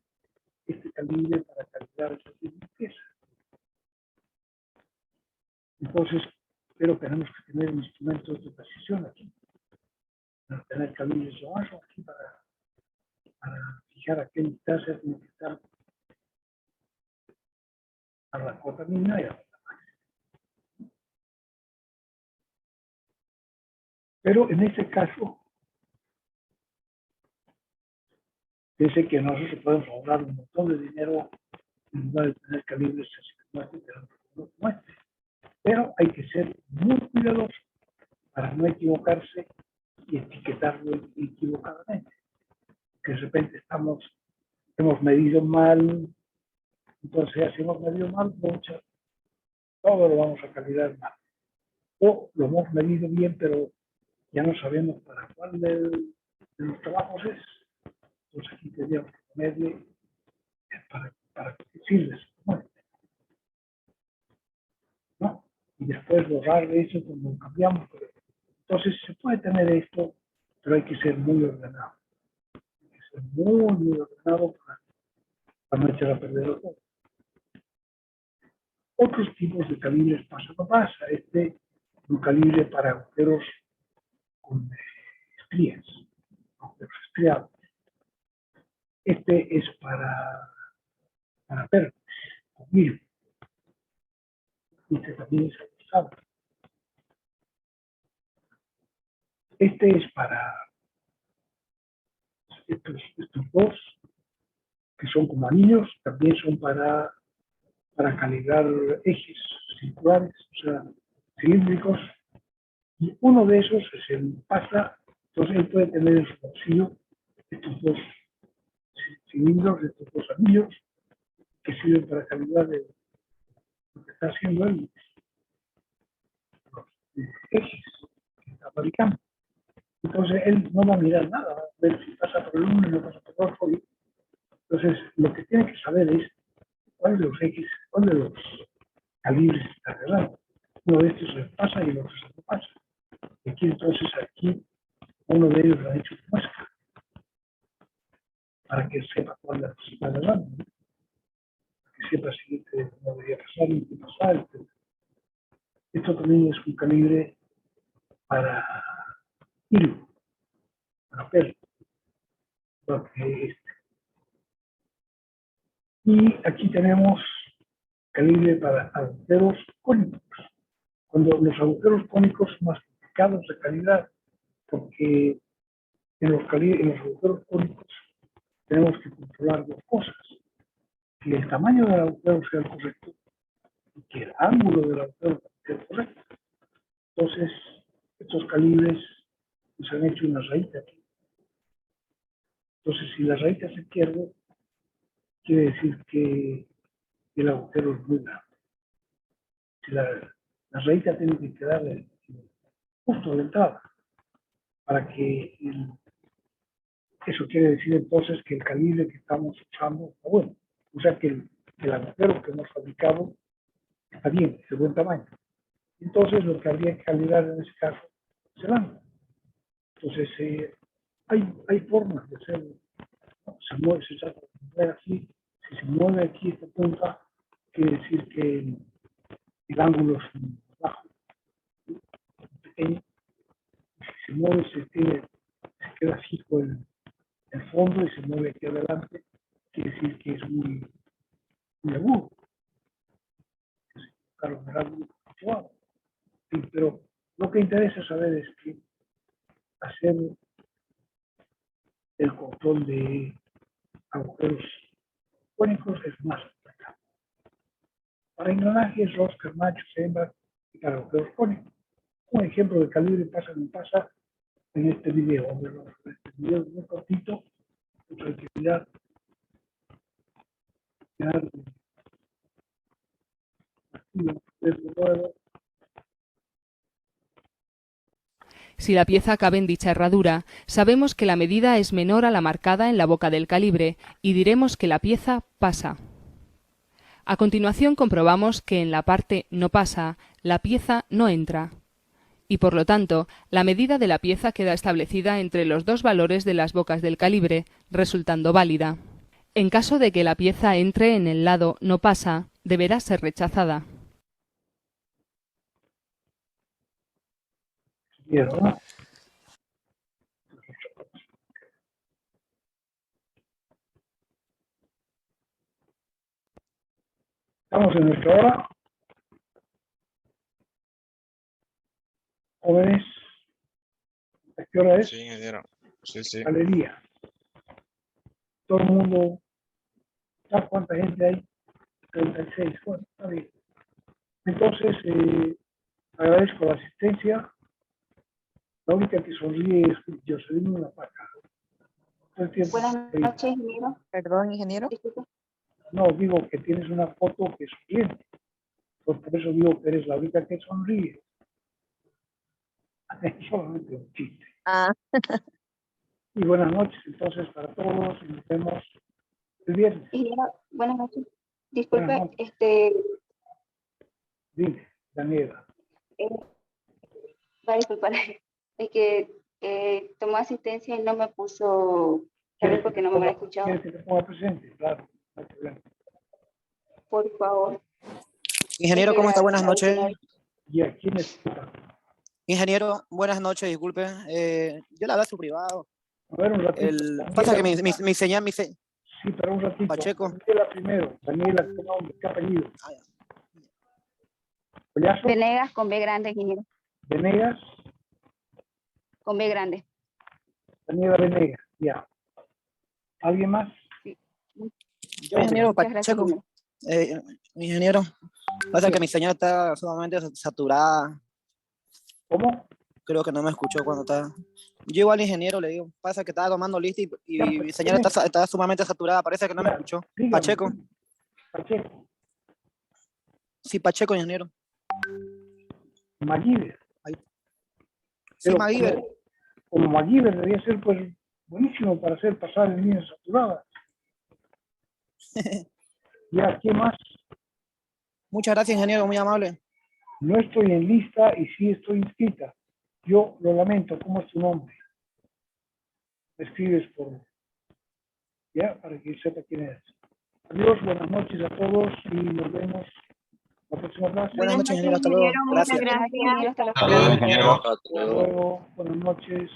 este calibre para calibrar esas 10.000 piezas. Entonces, pero tenemos que tener instrumentos de precisión aquí. para tener calibres de vaso aquí para fijar a qué distancia tiene que estar a la cota mínima y a la cota máxima. Pero en este caso, dice que nosotros se pueden ahorrar un montón de dinero en lugar de tener calibres así como este. Pero hay que ser muy cuidadosos para no equivocarse y etiquetarlo equivocadamente. Que de repente hemos medido mal, entonces si hemos medido mal, todo lo vamos a calibrar mal. O lo hemos medido bien, pero ya no sabemos para cuál de los trabajos es. Entonces aquí tendríamos que ponerle para que sirve, ¿no? Y después borrar eso cuando lo cambiamos. Entonces se puede tener esto, pero hay que ser muy ordenado. Hay que ser muy ordenado para no echar a perder todo. Otros tipos de calibres pasa no pasa. Este es un calibre para agujeros con estrías, agujeros estriados. Este es para perros, con mil. Este también es ajustable. Este es para estos dos, que son como anillos, también son para calibrar ejes circulares, o sea, cilíndricos. Y uno de esos es el pasa, entonces él puede tener en su bolsillo estos dos cilindros, estos dos anillos, que sirven para calibrar lo que está haciendo él, los ejes que está fabricando. Entonces él no va a mirar nada, va a ver si pasa por el uno y no pasa por el otro. Entonces lo que tiene que saber es cuál de los ejes, cuál de los calibres está arreglando. Uno de estos se pasa y el otro se pasa. Y aquí uno de ellos lo ha hecho muestra para que sepa cuál de los está arreglando, ¿no? Para que sepa si no debería pasar y qué pasar, etc. Esto también es un calibre para hilo, para perro, y aquí tenemos calibre para agujeros cónicos. Cuando los agujeros cónicos son más complicados de calibrar, porque en los agujeros cónicos tenemos que controlar dos cosas. Que el tamaño del agujero sea el correcto y que el ángulo del agujero sea el correcto. Entonces, estos calibres se han hecho una rayita aquí. Entonces, si la rayita se pierde, quiere decir que el agujero es muy grande. Si la rayita tiene que quedar justo de la entrada, para que eso quiere decir entonces que el calibre que estamos usando está bueno. O sea que el agujero que hemos fabricado está bien, es de buen tamaño. Entonces lo que habría que calibrar en ese caso es el ángulo. Entonces hay formas de hacerlo, ¿no? Se mueve, se trata de mover así. Si se mueve aquí esta punta, quiere decir que el ángulo es bajo, pequeño. Si se mueve, se queda fijo el fondo y se mueve aquí adelante, quiere decir que es muy agudo. Claro, el ángulo suave. Sí, pero lo que interesa saber es que hacer el control de agujeros cónicos es más complicado. Para engranajes, roscas, machos, hembras y para agujeros cónicos. Un ejemplo de calibre pasa no pasa en este video. Este video es muy cortito, hay que mirar Si la pieza cabe en dicha herradura, sabemos que la medida es menor a la marcada en la boca del calibre y diremos que la pieza pasa. A continuación comprobamos que en la parte no pasa, la pieza no entra. Y por lo tanto, la medida de la pieza queda establecida entre los dos valores de las bocas del calibre, resultando válida. En caso de que la pieza entre en el lado no pasa, deberá ser rechazada. Estamos en nuestra hora. Jóvenes, ¿a qué hora es? Sí, ingeniero. Sí, sí. Galería. Todo el mundo, ¿sabes cuánta gente hay? 36. Bueno, está bien. Entonces, agradezco la asistencia. La única que sonríe es Jocelyn La Paca. Todo el tiempo. Buenas noches, ingeniero. Perdón, ingeniero. Disculpe. No, digo que tienes una foto que sonríe. Pues por eso digo que eres la única que sonríe. Es solamente un chiste. Ah, Y buenas noches entonces para todos y nos vemos el viernes. Ingeniero, buenas noches. Disculpe, Buenas noches. Dime, Daniela. Va a disculpar, es que tomó asistencia y no me puso, tal vez porque no me habrá escuchado. ¿Quieres que te ponga presente? Claro, no hay problema. Por favor. Ingeniero, ¿cómo está? Buenas noches. ¿Y a quién necesita? Ingeniero, buenas noches, disculpe. Yo la veo a su privado. A ver, un ratito. Pasa que mi señal, Sí, pero un ratito. Pacheco. Daniela primero. Daniela, ¿qué nombre? ¿Qué apellido? ¿Collazo? Venegas con B grande, ingeniero. Venegas. Con B grande. Daniela Venegas, ya. ¿Alguien más? Yo, ingeniero Muchas gracias, Pacheco. ingeniero. Ingeniero, pasa que mi señal está sumamente saturada. ¿Cómo? Creo que no me escuchó cuando estaba. Yo igual, ingeniero, le digo, pasa que estaba tomando lista y Ya, mi pues, señal ¿quién es? está sumamente saturada, parece que no me Ya, escuchó. dígame. Pacheco. Pacheco. Sí, Pacheco, ingeniero. MacGyver. Sí, Pero MacGyver. como MacGyver debería ser pues buenísimo para hacer pasar en líneas saturadas. Ya, ¿qué más? Muchas gracias, ingeniero, muy amable. No estoy en lista y sí estoy inscrita. Yo lo lamento. ¿Cómo es tu nombre? Me escribes por... Ya, para que sepa quién eres. Adiós, buenas noches a todos y nos vemos la próxima clase. Buenas noches, ingeniero, hasta luego. Muchas Gracias. gracias, ingeniero. Hasta luego. Hasta luego, ingeniero. Hasta luego, buenas noches.